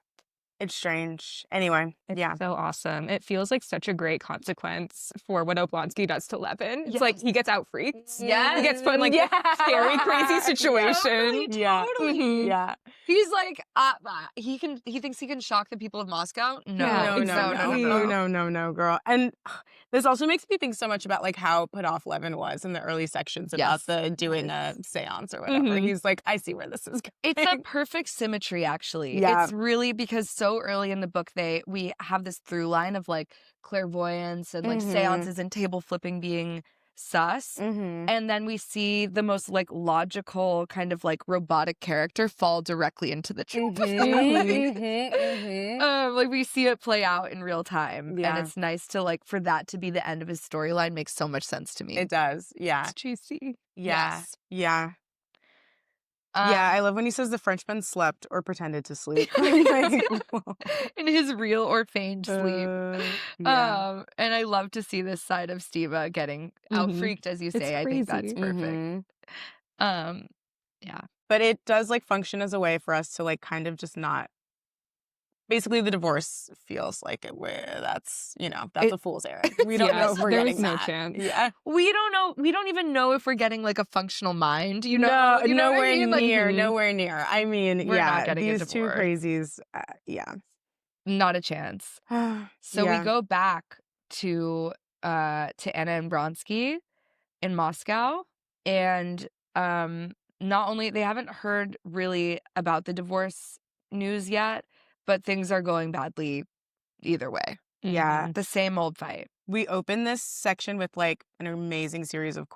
It's strange. Anyway, it's so awesome. It feels like such a great consequence for what Oblonsky does to Levin. It's like he gets out freaked. Yeah. He gets put in like a scary, crazy situation. Totally. Yeah. He's like, he thinks he can shock the people of Moscow. No, girl. And this also makes me think so much about like how put off Levin was in the early sections about the doing a seance or whatever. He's like, I see where this is going. It's a perfect symmetry, actually. Yeah. It's really because so early in the book we have this through line of like clairvoyance and like seances and table flipping being sus, and then we see the most like logical kind of like robotic character fall directly into the trap. Like we see it play out in real time, and it's nice to like for that to be the end of his storyline. Makes so much sense to me. It does. Yeah. It's juicy. Yes. Yeah. Yeah, I love when he says the Frenchman slept or pretended to sleep. Like, in his real or feigned sleep. And I love to see this side of Stiva getting out freaked, as you say. I think that's perfect. Yeah. But it does like function as a way for us to like kind of just not. Basically, the divorce feels like that's a fool's errand. We don't know if we're getting no that. chance. Yeah, we don't know. We don't even know if we're getting like a functional mind. Nowhere near. Nowhere near. I mean, we're not getting these a two divorce. crazies. Not a chance. So we go back to Anna and Bronsky in Moscow, and not only they haven't heard really about the divorce news yet, but things are going badly either way. Yeah. The same old fight. We open this section with like an amazing series of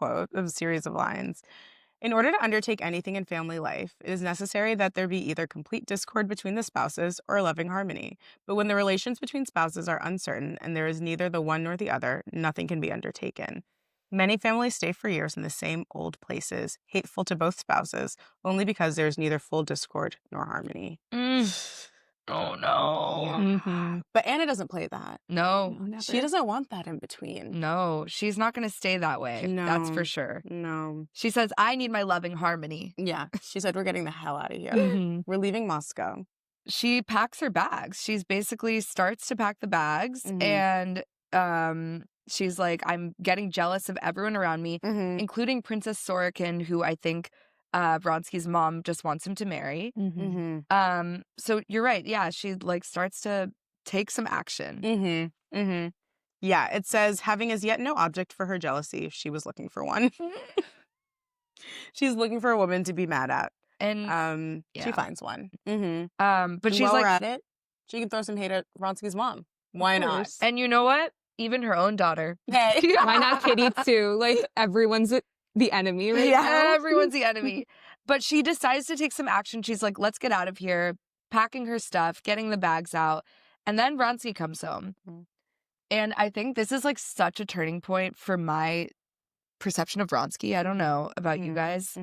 lines. In order to undertake anything in family life, it is necessary that there be either complete discord between the spouses or loving harmony. But when the relations between spouses are uncertain and there is neither the one nor the other, nothing can be undertaken. Many families stay for years in the same old places, hateful to both spouses, only because there's neither full discord nor harmony. Oh, no. Mm-hmm. But Anna doesn't play that. No. No, She never. doesn't want that in between. No, she's not going to stay that way. That's for No. sure. No. She says, I need my loving harmony. Yeah. She said, we're getting the hell out of here. Mhm. We're leaving Moscow. She packs her bags. She's basically starts to pack the bags and she's like, I'm getting jealous of everyone around me, including Princess Sorokin, who I think Vronsky's mom just wants him to marry. So you're right. Yeah, she like starts to take some action. Yeah, it says, having as yet no object for her jealousy, she was looking for one. She's looking for a woman to be mad at. And she finds one. but And she's while like, we're at it, she can throw some hate at Vronsky's mom. Why not? course. and you know what? Even her own daughter. Hey. Why not Kitty too? Like everyone's the enemy right now. Everyone's the enemy. But she decides to take some action. She's like, let's get out of here, packing her stuff, getting the bags out. And then Vronsky comes home. And I think this is like such a turning point for my perception of Vronsky. I don't know about you guys.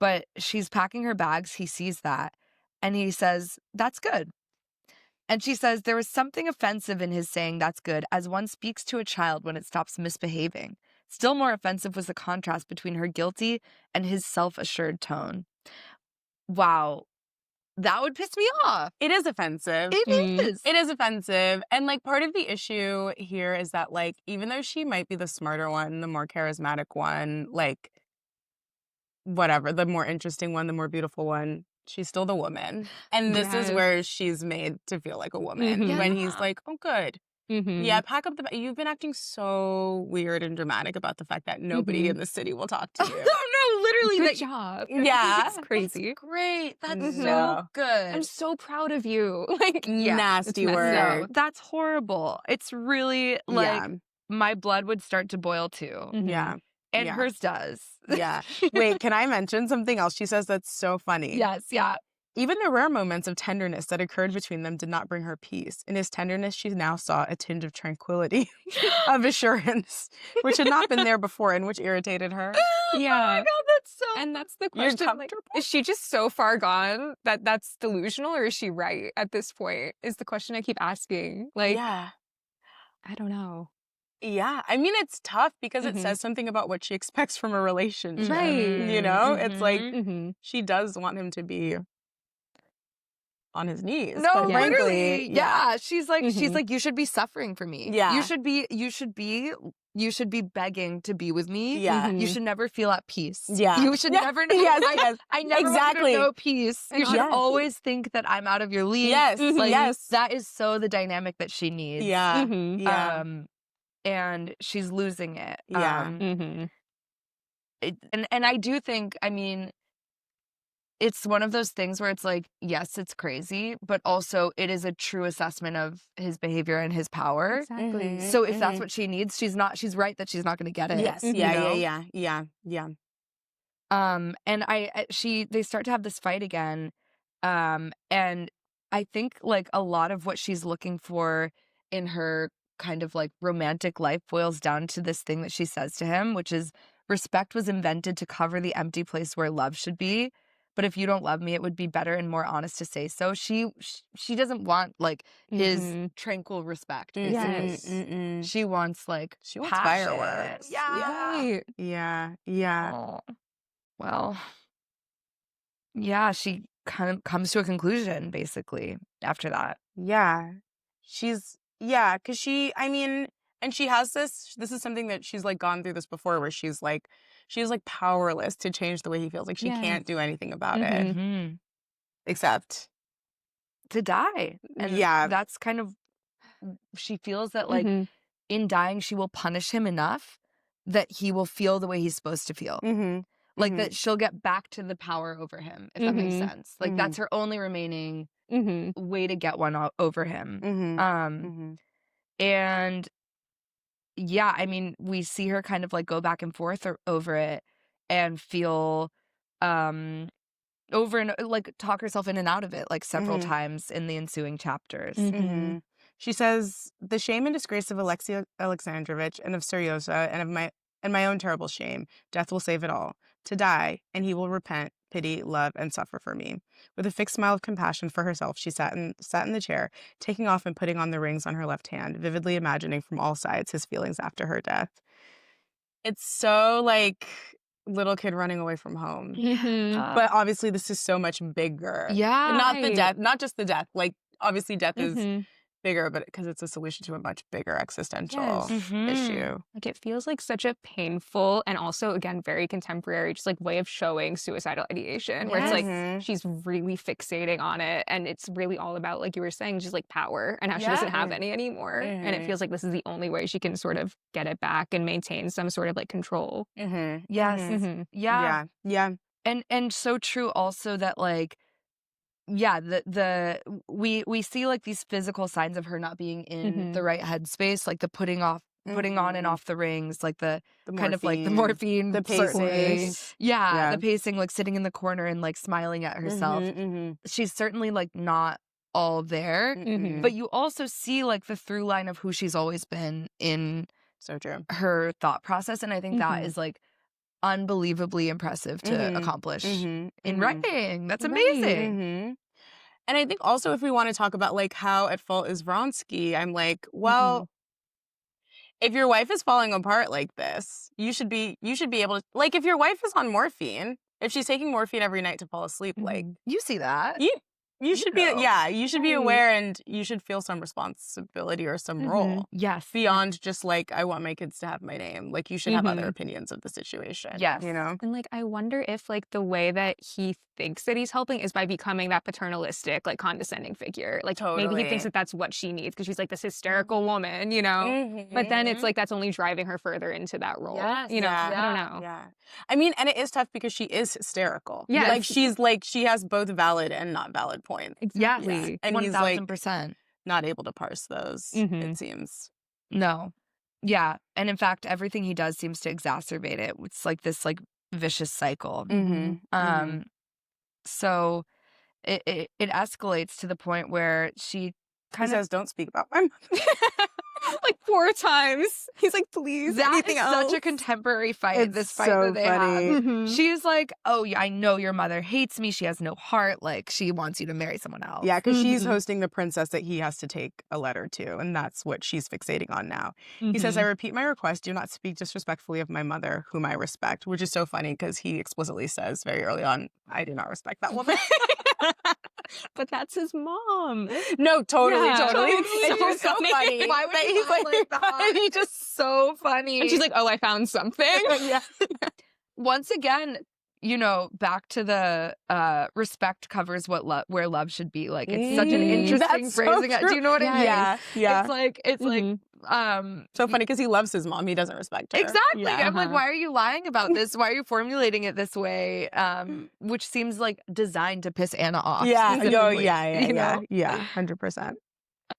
But she's packing her bags. He sees that. And he says, that's good. And she says, there was something offensive in his saying that's good, as one speaks to a child when it stops misbehaving. Still more offensive was the contrast between her guilty and his self-assured tone. Wow. That would piss me off. It is offensive. It is. It is offensive. And, like, part of the issue here is that, like, even though she might be the smarter one, the more charismatic one, like, whatever, the more interesting one, the more beautiful one, she's still the woman. And this is where she's made to feel like a woman. When he's like, oh, good. Yeah, pack up the bag. You've been acting so weird and dramatic about the fact that nobody in the city will talk to you. No, literally. Good job. Yeah. It's crazy. That's great. That's so No. good. I'm so proud of you. Like, Nasty it's messy. word. No, that's horrible. It's really like my blood would start to boil too. Yeah. And hers does. Yeah. Wait, can I mention something else she says that's so funny? Yes, yeah. Even the rare moments of tenderness that occurred between them did not bring her peace. In his tenderness, she now saw a tinge of tranquility, of assurance, which had not been there before and which irritated her. Yeah. Oh my God, that's so... And that's the You're question. Like, comfortable? is she just so far gone that that's delusional, or is she right at this point? Is the question I keep asking. Like, Yeah. I don't know. Yeah. I mean, it's tough because it says something about what she expects from a relationship. Right. You know? It's like she does want him to be on his knees. No, but literally. frankly, Yeah. She's like, you should be suffering for me. Yeah. You should be begging to be with me. Yeah. You should never feel at peace. Yeah. You should never know. Yes. I never Exactly. want you to know peace. You should always think that I'm out of your league. Yes. Like, Yes. that is so the dynamic that she needs. Yeah. Yeah. And she's losing it. Yeah. And I do think, I mean, it's one of those things where it's like, yes, it's crazy, but also it is a true assessment of his behavior and his power. Exactly. So if that's what she needs, she's right that she's not going to get it. Yes. you know? Yeah. And they start to have this fight again. And I think like a lot of what she's looking for in her kind of like romantic life boils down to this thing that she says to him, which is respect was invented to cover the empty place where love should be. But if you don't love me, it would be better and more honest to say so. She doesn't want like his tranquil respect. Yes. She wants like She wants passion. fireworks. Right. Yeah. Oh. Well, yeah, she kind of comes to a conclusion basically after that. Yeah. Because and she has this is something that she's like gone through this before where she's like powerless to change the way he feels. Like she can't do anything about it except to die. And that's kind of, she feels that like in dying, she will punish him enough that he will feel the way he's supposed to feel. Like that she'll get back to the power over him, if that makes sense. Like that's her only remaining way to get one over him. And yeah, I mean, we see her kind of like go back and forth over it and feel over and like talk herself in and out of it like several times in the ensuing chapters. She says, the shame and disgrace of Alexei Alexandrovich and of Seryoza and of my own terrible shame, death will save it all. To die, and he will repent, pity, love, and suffer for me. With a fixed smile of compassion for herself, she sat in the chair, taking off and putting on the rings on her left hand, vividly imagining from all sides his feelings after her death. It's so like little kid running away from home. But obviously this is so much bigger. Yeah. Not the death, not just the death. Like, obviously death is bigger, but because it's a solution to a much bigger existential issue. Like, it feels like such a painful and also, again, very contemporary, just like way of showing suicidal ideation, where it's like she's really fixating on it, and it's really all about, like you were saying, just like power and how she doesn't have any anymore. And it feels like this is the only way she can sort of get it back and maintain some sort of like control. Yes. Yeah. And so true also that like, yeah, we see like these physical signs of her not being in the right headspace, like the putting on and off the rings, like the kind of like the morphine, the pacing. The pacing, like sitting in the corner and like smiling at herself. She's certainly like not all there, but you also see like the through line of who she's always been in her thought process, and I think that is like unbelievably impressive to accomplish in writing. That's amazing. And I think also if we want to talk about like how at fault is Vronsky, I'm like, well, if your wife is falling apart like this, you should be able to, like, if your wife is on morphine, if she's taking morphine every night to fall asleep, like, you see that. You should be, you should be aware, and you should feel some responsibility or some role. Yes. Beyond just like, I want my kids to have my name. Like, you should have other opinions of the situation. Yes. You know? And like, I wonder if like the way that he thinks that he's helping is by becoming that paternalistic, like condescending figure. Like maybe he thinks that that's what she needs because she's like this hysterical woman, you know? But then it's like, that's only driving her further into that role. Yes. You know, Yeah. I don't know. Yeah. I mean, and it is tough because she is hysterical. Yes. Like, she has both valid and not valid points. Exactly. Yeah. And 1000%. he's like not able to parse those, it seems. No. Yeah. And in fact, everything he does seems to exacerbate it. It's like this like vicious cycle. So it escalates to the point where she kind of says, "Don't speak about my mother." Like 4 times. He's like, please, that anything is else? Such a contemporary fight. This fight so that they have. She's like, oh, yeah, I know your mother hates me. She has no heart. Like, she wants you to marry someone else. Yeah, because she's hosting the princess that he has to take a letter to, and that's what she's fixating on now. He says, I repeat my request, do not speak disrespectfully of my mother, whom I respect, which is so funny because he explicitly says very early on, I do not respect that woman. But that's his mom. No, totally. It's so funny. Why would he's like that? He's just so funny. And she's like, oh, I found something. Once again, you know, back to the respect covers where love should be. Like, it's such an interesting phrasing. Do you know what I mean? Yeah. It's like so funny because he loves his mom. He doesn't respect her. Exactly. I'm like, why are you lying about this? Why are you formulating it this way? Which seems like designed to piss Anna off. Yeah. You know? 100%.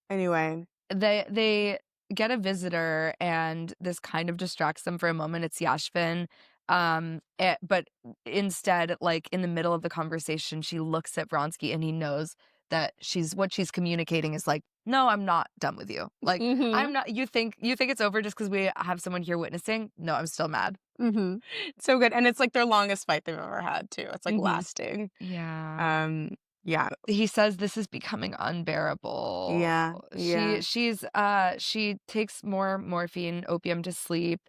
Anyway, they get a visitor, and this kind of distracts them for a moment. It's Yashvin. But instead, like in the middle of the conversation, she looks at Vronsky, and he knows that what she's communicating is like, no, I'm not done with you. Like, I'm not. You think it's over just because we have someone here witnessing? No, I'm still mad. So good, and it's like their longest fight they've ever had too. It's like lasting. Yeah. Yeah. He says this is becoming unbearable. Yeah. She takes more morphine, opium to sleep.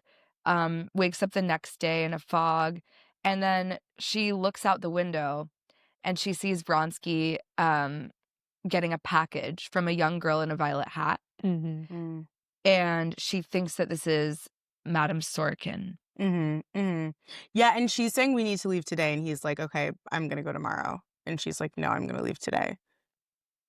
Wakes up the next day in a fog, and then she looks out the window and she sees Vronsky getting a package from a young girl in a violet hat. And she thinks that this is Madame Sorkin. Yeah, and she's saying we need to leave today, and he's like, okay, I'm gonna go tomorrow. And she's like, no, I'm gonna leave today.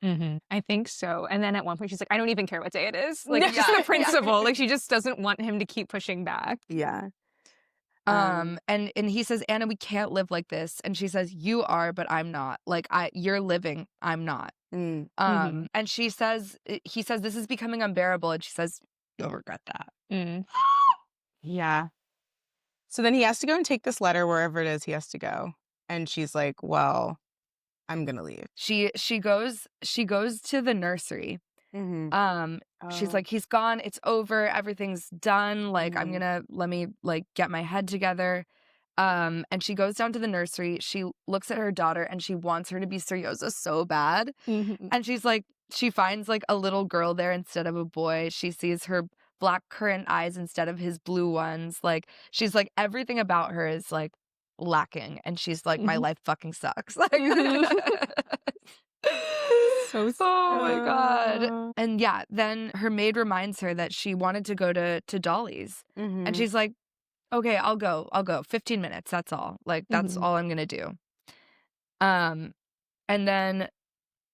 I think so. And then at one point she's like, I don't even care what day it is. Like, just the principle. Like, she just doesn't want him to keep pushing back. Yeah. And he says, Anna, we can't live like this. And she says, you are, but I'm not. Like, you're living, I'm not. And he says, this is becoming unbearable. And she says, you'll regret that. Yeah. So then he has to go and take this letter wherever it is he has to go. And she's like, well, I'm gonna leave. She goes to the nursery, She's Oh. like, he's gone, it's over, everything's done, like I'm gonna let me like get my head together. And she goes down to the nursery. She looks at her daughter and she wants her to be Seryoza so bad. And she's like, she finds like a little girl there instead of a boy. She sees her black currant eyes instead of his blue ones. Like, she's like, everything about her is like lacking. And she's like, my life fucking sucks. Like, So oh my God. And yeah, then her maid reminds her that she wanted to go to Dolly's. And she's like, okay, I'll go. 15 minutes. That's all. Like, that's all I'm going to do. And then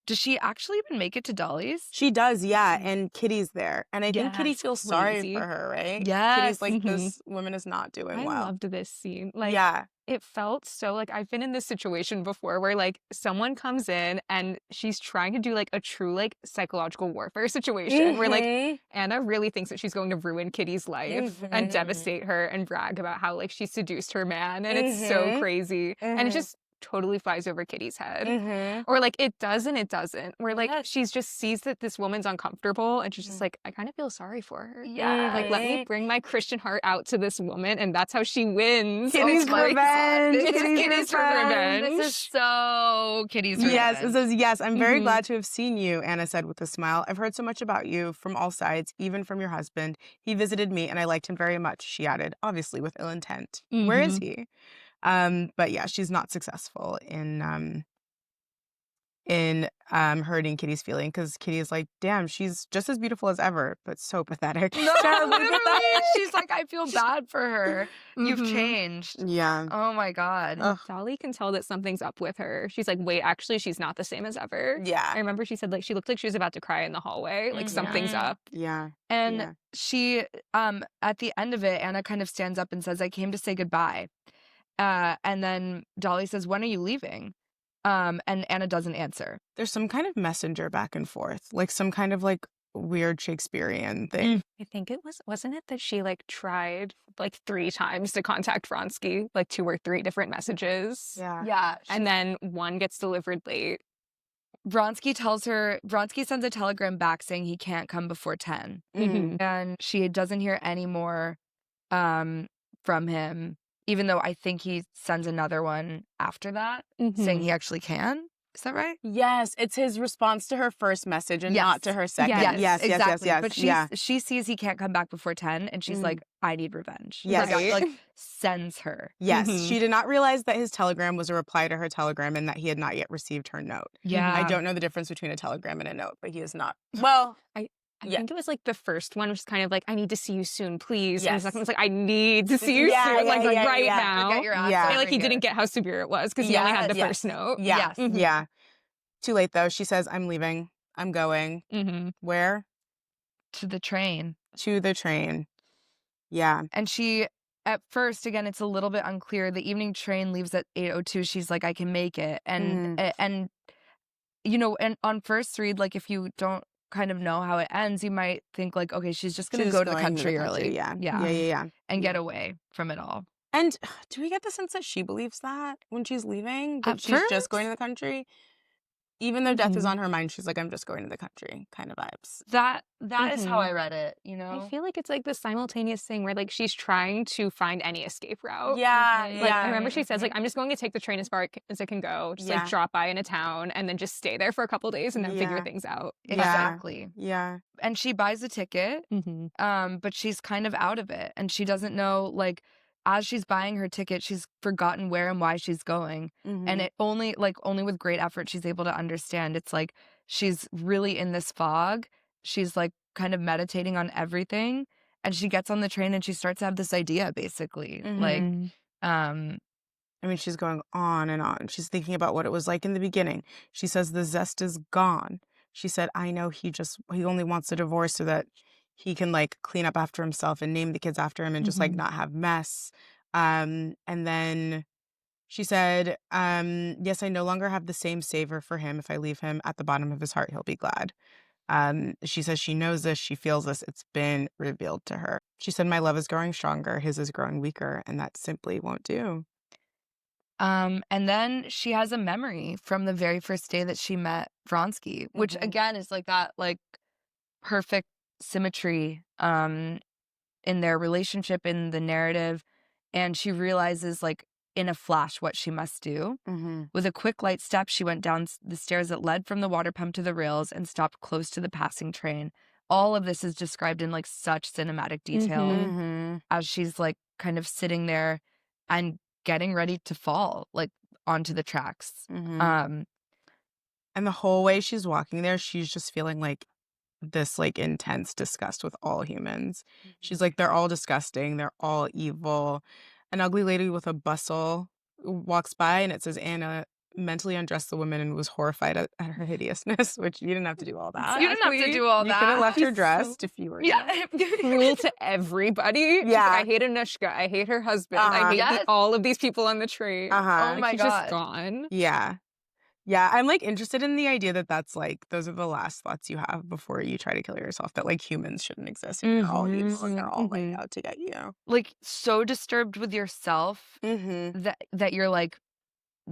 does she actually even make it to Dolly's? She does, yeah. And Kitty's there. And I think Kitty Yes, feels sorry crazy. for her, right? Yes. Kitty's like, this woman is not doing I well. loved this scene. Like, Yeah. it felt so like I've been in this situation before where like someone comes in and she's trying to do like a true like psychological warfare situation where like Anna really thinks that she's going to ruin Kitty's life and devastate her and brag about how like she seduced her man, and it's so crazy and it just totally flies over Kitty's head. Or like it does and it doesn't, where like she's just sees that this woman's uncomfortable and she's just like, I kind of feel sorry for her. Yeah. Like, let me bring my Christian heart out to this woman, and that's how she wins. Kitty's Oh my revenge. God. This is Kitty's revenge. This is so Kitty's revenge. Yes, it says, yes, I'm very glad to have seen you, Anna said with a smile. I've heard so much about you from all sides, even from your husband. He visited me and I liked him very much, she added, obviously with ill intent. Where is he? But yeah, she's not successful in hurting Kitty's feeling, because Kitty is like, damn, she's just as beautiful as ever, but so pathetic. No, literally. She's like, I feel bad for her. You've changed. Yeah. Oh my God. Ugh. Dolly can tell that something's up with her. She's like, wait, actually, she's not the same as ever. Yeah. I remember she said like she looked like she was about to cry in the hallway. Like something's up. Yeah. And she, at the end of it, Anna kind of stands up and says, I came to say goodbye. And then Dolly says, when are you leaving? And Anna doesn't answer. There's some kind of messenger back and forth, like some kind of like weird Shakespearean thing. I think it wasn't it that she like tried like 3 times to contact Vronsky, like 2 or 3 different messages. Yeah. And then one gets delivered late. Vronsky sends a telegram back saying he can't come before 10. And she doesn't hear any more from him, even though I think he sends another one after that saying he actually can. Is that right? Yes, it's his response to her first message and not to her second. Yes, exactly. Yes. But she sees he can't come back before 10 and she's like, I need revenge. Yes. Like sends her. Yes, she did not realize that his telegram was a reply to her telegram and that he had not yet received her note. Yeah. I don't know the difference between a telegram and a note, but he is not. Well, I think it was like the first one was kind of like, I need to see you soon, please. And the Yes. second was like, I need to see you soon, like right now. Get your ass Yeah. over And like he here. didn't get how severe it was because he only had the first note. Yeah. Yes. Yeah. Too late though. She says, I'm leaving. I'm going. Where? To the train. To the train. Yeah. And she, at first, again, it's a little bit unclear. The evening train leaves at 8:02. She's like, I can make it. And you know, and on first read, like if you don't kind of know how it ends, you might think like, okay, she's just going to go to the country early. Yeah. And get away from it all. And do we get the sense that she believes that when she's leaving? That At she's first? just going to the country? Even though death is on her mind, she's like, I'm just going to the country kind of vibes. That is how I read it, you know? I feel like it's like the simultaneous thing where like she's trying to find any escape route. Yeah. Like I remember she says like, I'm just going to take the train as far as it can go, just like drop by in a town and then just stay there for a couple days and then figure things out. Exactly. Yeah. And she buys a ticket, but she's kind of out of it. And she doesn't know, like, as she's buying her ticket, she's forgotten where and why she's going. And it only with great effort, she's able to understand. It's like she's really in this fog. She's like kind of meditating on everything. And she gets on the train and she starts to have this idea, basically. Like, I mean, she's going on and on. She's thinking about what it was like in the beginning. She says the zest is gone. She said, I know he only wants a divorce so that he can like clean up after himself and name the kids after him and just like not have mess. And then she said, yes, I no longer have the same savor for him. If I leave him at the bottom of his heart, he'll be glad. She says she knows this, she feels this, it's been revealed to her. She said, my love is growing stronger, his is growing weaker, and that simply won't do. And then she has a memory from the very first day that she met Vronsky, which again is like that, like perfect symmetry in their relationship, in the narrative, and she realizes, like, in a flash what she must do. With a quick, light step, she went down the stairs that led from the water pump to the rails and stopped close to the passing train. All of this is described in, like, such cinematic detail as she's, like, kind of sitting there and getting ready to fall, like, onto the tracks. And the whole way she's walking there, she's just feeling like this like intense disgust with all humans. She's like, they're all disgusting, they're all evil. An ugly lady with a bustle walks by and it says Anna mentally undressed the woman and was horrified at her hideousness, which you didn't have to do all that. You didn't have to do all You that. could have left her dressed if you were Cruel to everybody. She's like, I hate Anushka. I hate her husband. I hate all of these people on the train. Oh my she's God. just gone. Yeah. I'm like interested in the idea that that's like those are the last thoughts you have before you try to kill yourself, that like humans shouldn't exist and they're all evil and they're all like out to get you. Like, so disturbed with yourself that you're like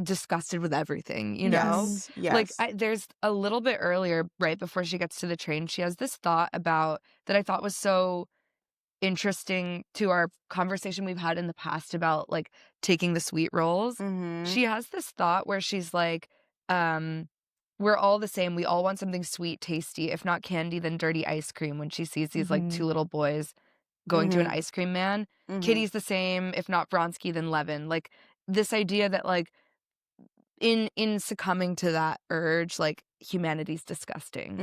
disgusted with everything, you know? Yes. Like, there's a little bit earlier, right before she gets to the train, she has this thought about that I thought was so interesting to our conversation we've had in the past about like taking the sweet rolls. She has this thought where she's like, we're all the same. We all want something sweet, tasty, if not candy, then dirty ice cream, when she sees these like two little boys going to an ice cream man. Kitty's the same, if not Vronsky, then Levin. Like, this idea that like in succumbing to that urge, like, humanity's disgusting.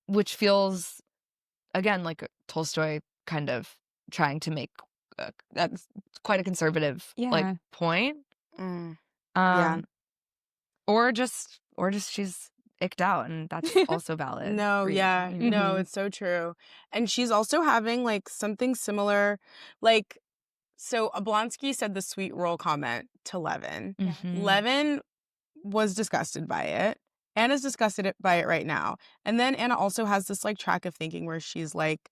Which feels, again, like Tolstoy kind of trying to make that's quite a conservative like point. Or just she's icked out, and that's also valid. No, it's so true. And she's also having like something similar, like, so Oblonsky said the sweet roll comment to Levin. Levin was disgusted by it. Anna's disgusted by it right now. And then Anna also has this like track of thinking where she's like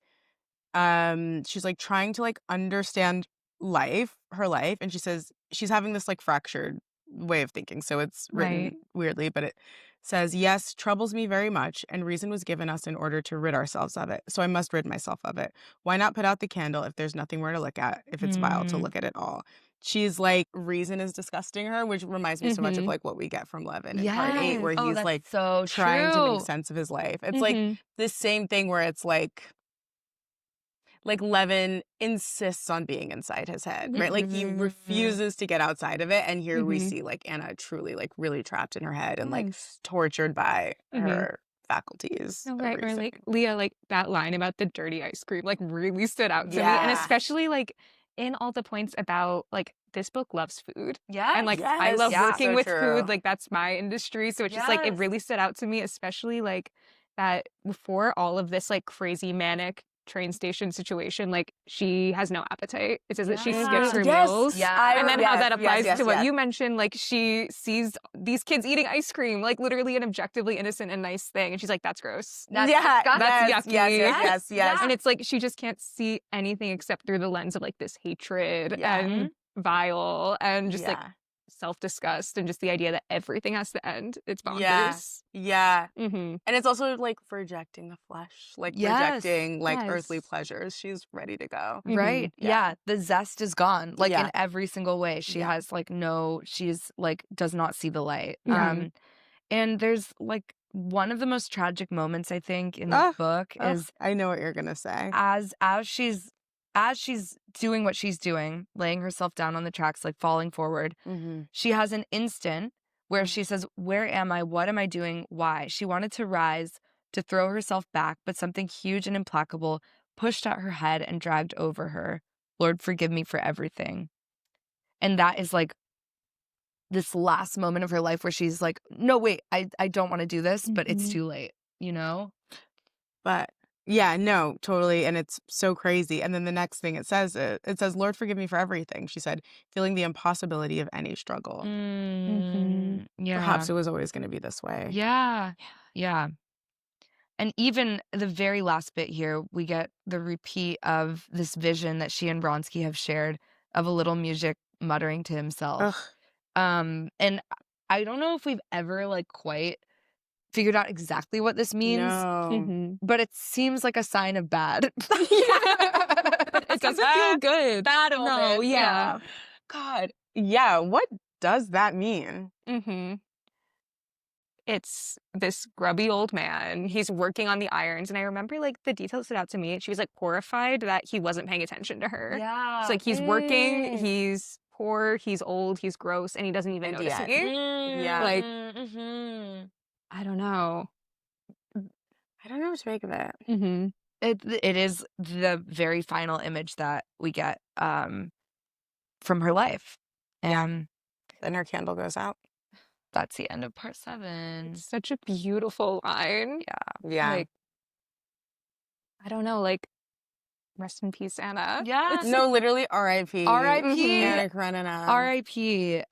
trying to like understand her life, and she says she's having this like fractured way of thinking. So it's written weirdly, but it says, yes, troubles me very much, and reason was given us in order to rid ourselves of it. So I must rid myself of it. Why not put out the candle if there's nothing more to look at, if it's vile to look at it all? She's like, reason is disgusting her, which reminds me so much of like what we get from Levin in part 8, where he's like so trying to make sense of his life. It's like this same thing where it's like Levin insists on being inside his head, right? Like, he refuses to get outside of it. And here we see like Anna truly like really trapped in her head and like tortured by her faculties. No, right. Or like Leah, like that line about the dirty ice cream like really stood out to me. And especially like in all the points about like this book loves food. And like I love working with food. Like, that's my industry. So it's just like it really stood out to me, especially like that before all of this like crazy manic train station situation, like she has no appetite. It says that she skips her meals. And then how that applies to what you mentioned, like she sees these kids eating ice cream, like literally an objectively innocent and nice thing, and she's like, that's gross. That's yucky. Yes. And it's like she just can't see anything except through the lens of like this hatred and vile and just like self-disgust and just the idea that everything has to end. It's bonkers. And it's also like rejecting the flesh, like rejecting like earthly pleasures. She's ready to go. Right. The zest is gone, like in every single way. She has like she's like does not see the light. And there's like one of the most tragic moments, I think, in the book is, I know what you're gonna say, as she's doing what she's doing, laying herself down on the tracks, like falling forward, she has an instant where she says, where am I? What am I doing? Why? She wanted to rise, to throw herself back, but something huge and implacable pushed at her head and dragged over her. Lord, forgive me for everything. And that is like this last moment of her life where she's like, no, wait, I don't want to do this, but it's too late, you know? But yeah, no, totally. And it's so crazy. And then the next thing it says, Lord, forgive me for everything. She said, feeling the impossibility of any struggle. Perhaps it was always going to be this way. Yeah. And even the very last bit here, we get the repeat of this vision that she and Vronsky have shared of a little music muttering to himself. And I don't know if we've ever like quite figured out exactly what this means. No. But it seems like a sign of bad. It doesn't feel good. Bad No, omen. yeah. God. Yeah, what does that mean? It's this grubby old man. He's working on the irons. And I remember like the details stood out to me. She was like horrified that he wasn't paying attention to her. Yeah. It's like he's working, he's poor, he's old, he's gross, and he doesn't even notice me. Yeah. Like, I don't know. I don't know what to make of it. It is the very final image that we get from her life. And then her candle goes out. That's the end of part 7. It's such a beautiful line. Yeah. Like, I don't know, like, rest in peace, Anna. Yeah. No, literally R.I.P. R.I.P. Anna Karenina. R.I.P.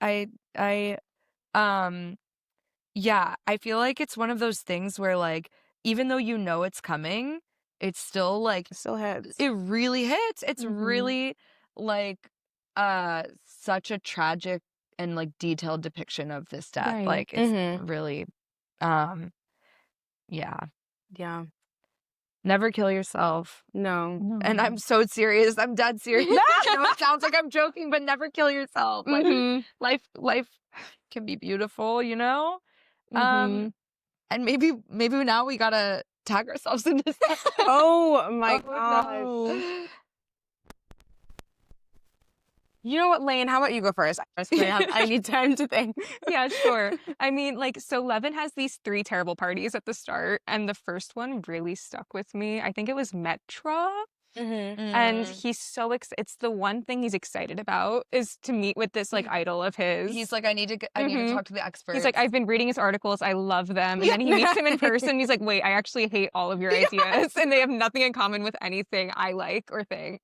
Yeah, I feel like it's one of those things where, like, even though you know it's coming, it's still, like... It still hits. It really hits. It's really, like, such a tragic and, like, detailed depiction of this death. Right. Like, it's really, yeah. Yeah. Never kill yourself. No. And I'm so serious. I'm dead serious. I know it sounds like I'm joking, but never kill yourself. Like, life can be beautiful, you know? And maybe now we gotta tag ourselves in this. Oh my gosh. No. You know what, Layne? How about you go first? I need time to think. Yeah, sure. I mean, like, so Levin has these 3 terrible parties at the start, and the first one really stuck with me. I think it was Metra. And he's so it's the one thing he's excited about is to meet with this like idol of his. He's like, I need to talk to the experts. He's like, I've been reading his articles, I love them. And then he meets him in person and he's like, wait, I actually hate all of your ideas. And they have nothing in common with anything I like or think.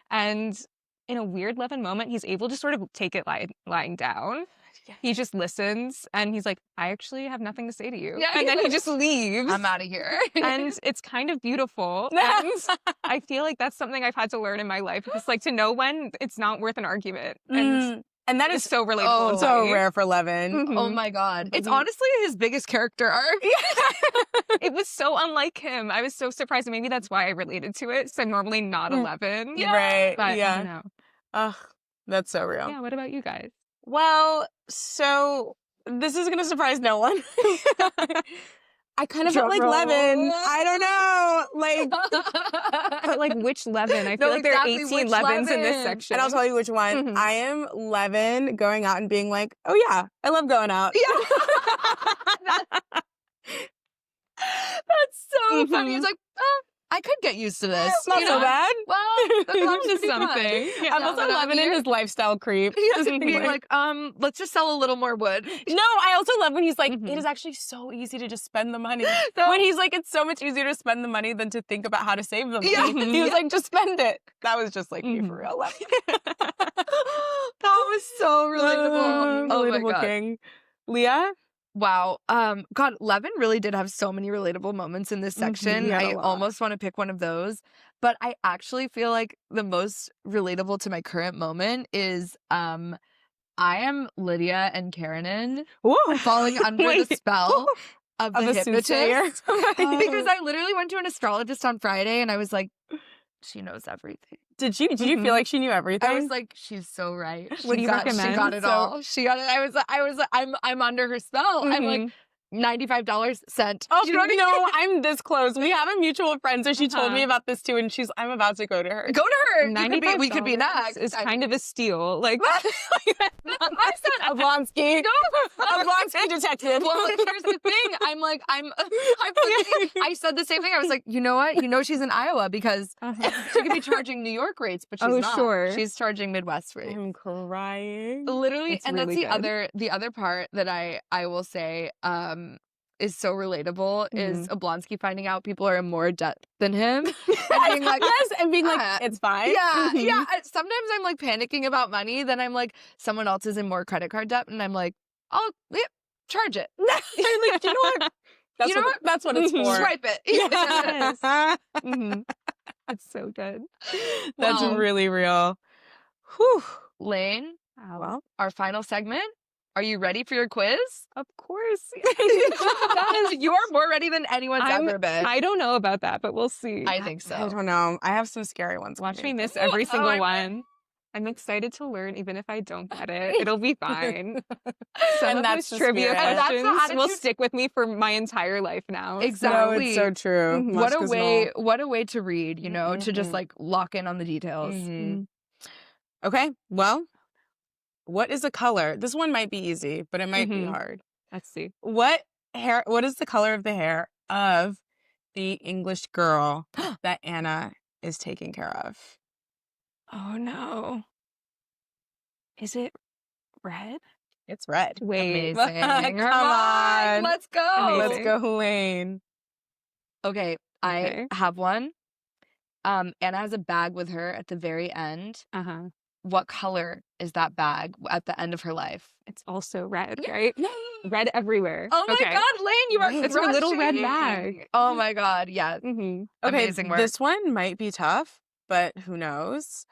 And in a weird Levin moment, he's able to sort of take it lying down. He just listens and he's like, I actually have nothing to say to you. And then he just leaves. I'm out of here. And it's kind of beautiful. And I feel like that's something I've had to learn in my life. It's like to know when it's not worth an argument. And that is so relatable. So rare for Levin. Oh my God. It's honestly his biggest character arc. It was so unlike him. I was so surprised. Maybe that's why I related to it. So I'm normally not 11. Right. But I don't know. Ugh, that's so real. Yeah, what about you guys? Well, so this is going to surprise no one. I kind of felt like Levin. I don't know. But like which Levin? I feel like there are 18 Levins in this section. And I'll tell you which one. I am Levin going out and being like, oh yeah, I love going out. That's so funny. It's like, I could get used to this. Not so bad. Well, that's just something. I'm also Levin in his lifestyle creep. He's being like, let's just sell a little more wood. No, I also love when he's like, it is actually so easy to just spend the money. When he's like, it's so much easier to spend the money than to think about how to save the money. He was like, just spend it. That was just like me for real. That was so relatable. Oh my God. King. Leah? Wow. God, Levin really did have so many relatable moments in this section. I almost want to pick one of those. But I actually feel like the most relatable to my current moment is I am Lydia and Karenina falling under the spell of the hypnotist. Because I literally went to an astrologist on Friday and I was like, she knows everything. Did you feel like she knew everything? I was like, she's so right. What do you recommend? She got it all. She got it. I was I'm under her spell. I'm like $95 sent. Oh, you don't know. I'm this close. We have a mutual friend, so she told me about this too, and I'm about to go to her. Go to her. $95 we could be next. It's kind of a steal. Like I said Oblonsky. Oblonsky detective. Well, here's the thing. I said the same thing. I was like, you know what? You know she's in Iowa because she could be charging New York rates, but she's not. Sure. She's charging Midwest rates. I'm crying. Literally, It's and really that's the other part that I will say is so relatable is Oblonsky finding out people are in more debt than him and being like, it's fine. Yeah, yeah. Sometimes I'm like panicking about money, then I'm like, someone else is in more credit card debt, and I'm like, I'll charge it. I'm like, you know what? That's what it's for. Swipe it. Yes. That's so good. That's really real. Whew. Layne, our final segment. Are you ready for your quiz? Of course. Guys, you are more ready than anyone's ever been. I don't know about that, but we'll see. I think so. I don't know. I have some scary ones. Watch me coming. miss every single one. I'm excited to learn, even if I don't get it. It'll be fine. Some And of that's those the trivia spirit. And that's the questions will attitude- stick with me for my entire life now. No, Exactly. it's so true. Mhm. What a Much way! What a way to read. You know, to just Mhm. like lock in on the details. Mhm. Okay, well, what is a color? This one might be easy, but it might be Mhm. hard. Let's see. What is the color of the hair of the English girl that Anna is taking care of? Oh no. Is it red? It's red. Wait. Amazing. Come on. Let's go. Let's Amazing. go, Layne. Okay, Okay. I have one. Anna has a bag with her at the very end. Uh-huh. What color is that bag at the end of her life? It's also red, right? Red everywhere. Oh my Okay. God, Layne, you are It's her little red crushing. bag. Oh my God, yeah. Mm-hmm. Okay, Amazing work. this one might be tough, but who knows?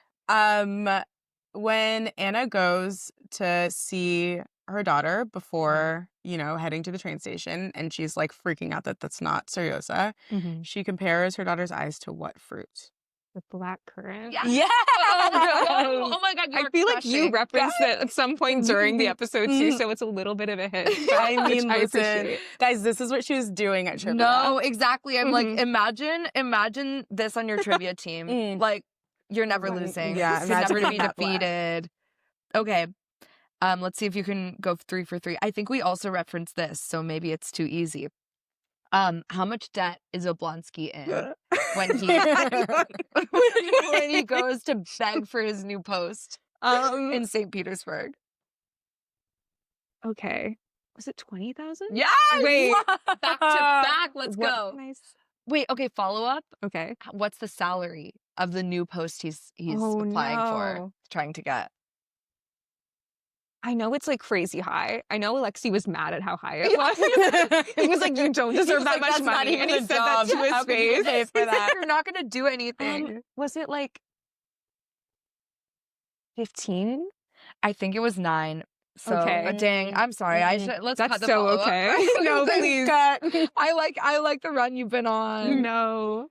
When Anna goes to see her daughter before, heading to the train station, and she's like freaking out that that's not Seriosa, Mm-hmm. she compares her daughter's eyes to what fruit? The black currant. Yeah. Yeah. Oh my God, you I are feel like you crushing. referenced it at some point during the episode too, so it's a little bit of a hit. I mean, which I listen, appreciate. guys, this is what she was doing at trivia. No, exactly. I'm like, Mhm. imagine this on your trivia team. Mm. Like, you're never Like, losing. yeah, You're never to imagine be that black. defeated. Okay. Let's see if you can go 3 for 3. I think we also referenced this, so maybe it's too easy. How much debt is Oblonsky in when he goes to beg for his new post in St. Petersburg? Okay. Was it 20,000? Yes! Wait. Back to back. Let's What go. can I s- Wait, okay, follow up. Okay. What's the salary of the new post he's Oh, applying for, no. trying to get? I know it's like crazy high. I know Alexi was mad at how high it was. He was like, "You don't deserve that much "That's not money," even and he a said job. that to his How could you face. pay for that?" You're not gonna do anything. Was it like 15? I think it was 9. So Okay. dang, I'm sorry. I should let's cut That's the so follow-up. okay. No, please. I like the run you've been on. No.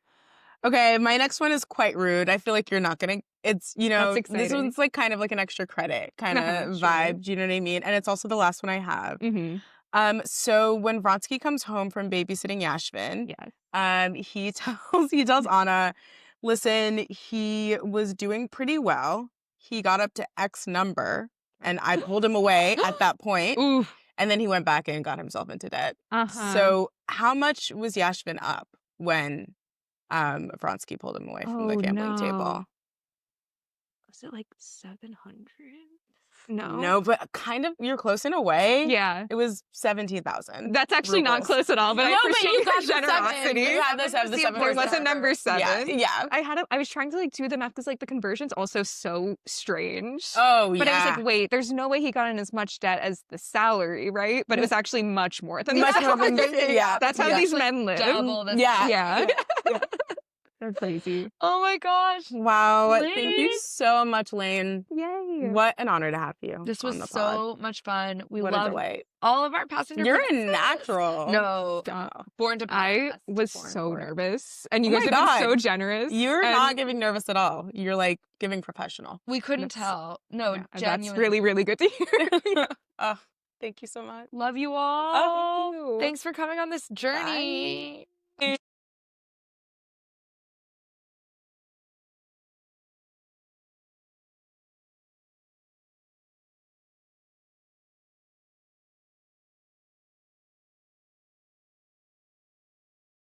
Okay, my next one is quite rude. I feel like you're not gonna. It's That's this exciting. one's like kind of like an extra credit kind of Uh-huh, vibe. sure. Do you know what I mean? And it's also the last one I have. Mm-hmm. So when Vronsky comes home from babysitting Yashvin, Yes. he tells Anna, listen, he was doing pretty well. He got up to X number, and I pulled him away at that point, Ooh. and then he went back and got himself into debt. Uh-huh. So how much was Yashvin up when Vronsky pulled him away from the gambling table? Was it like 700? No. No, but kind of, you're close in a way. Yeah. It was 17,000. That's actually not rubles. close at all, but I No, but appreciate you got your the 7. generosity. You had the 7. The 7 There was a number 7. Yeah. I was trying to like do the math because like the conversion's also so strange. Oh, yeah. But I was like, wait, there's no way he got in as much debt as the salary, right? But it was actually much more than Much that. more than yeah. That's how yeah. these men live. Double the Yeah. Yeah. They're crazy. Oh my gosh. Wow. Thank you Layne. so much, Layne. Yay. What an honor to have you. This on was the pod. so much fun. We What a love delight. all of our passenger You're a princesses. natural. No, Oh. born to I podcast. was Born so for it. nervous. And you Oh guys my have been so God. generous. You're and not giving nervous at all. You're like giving professional. We couldn't That's- tell. No, yeah, genuinely. that's really, really good to hear. Oh, thank you so much. Love you all. Oh, thank you. Thanks for coming on this journey.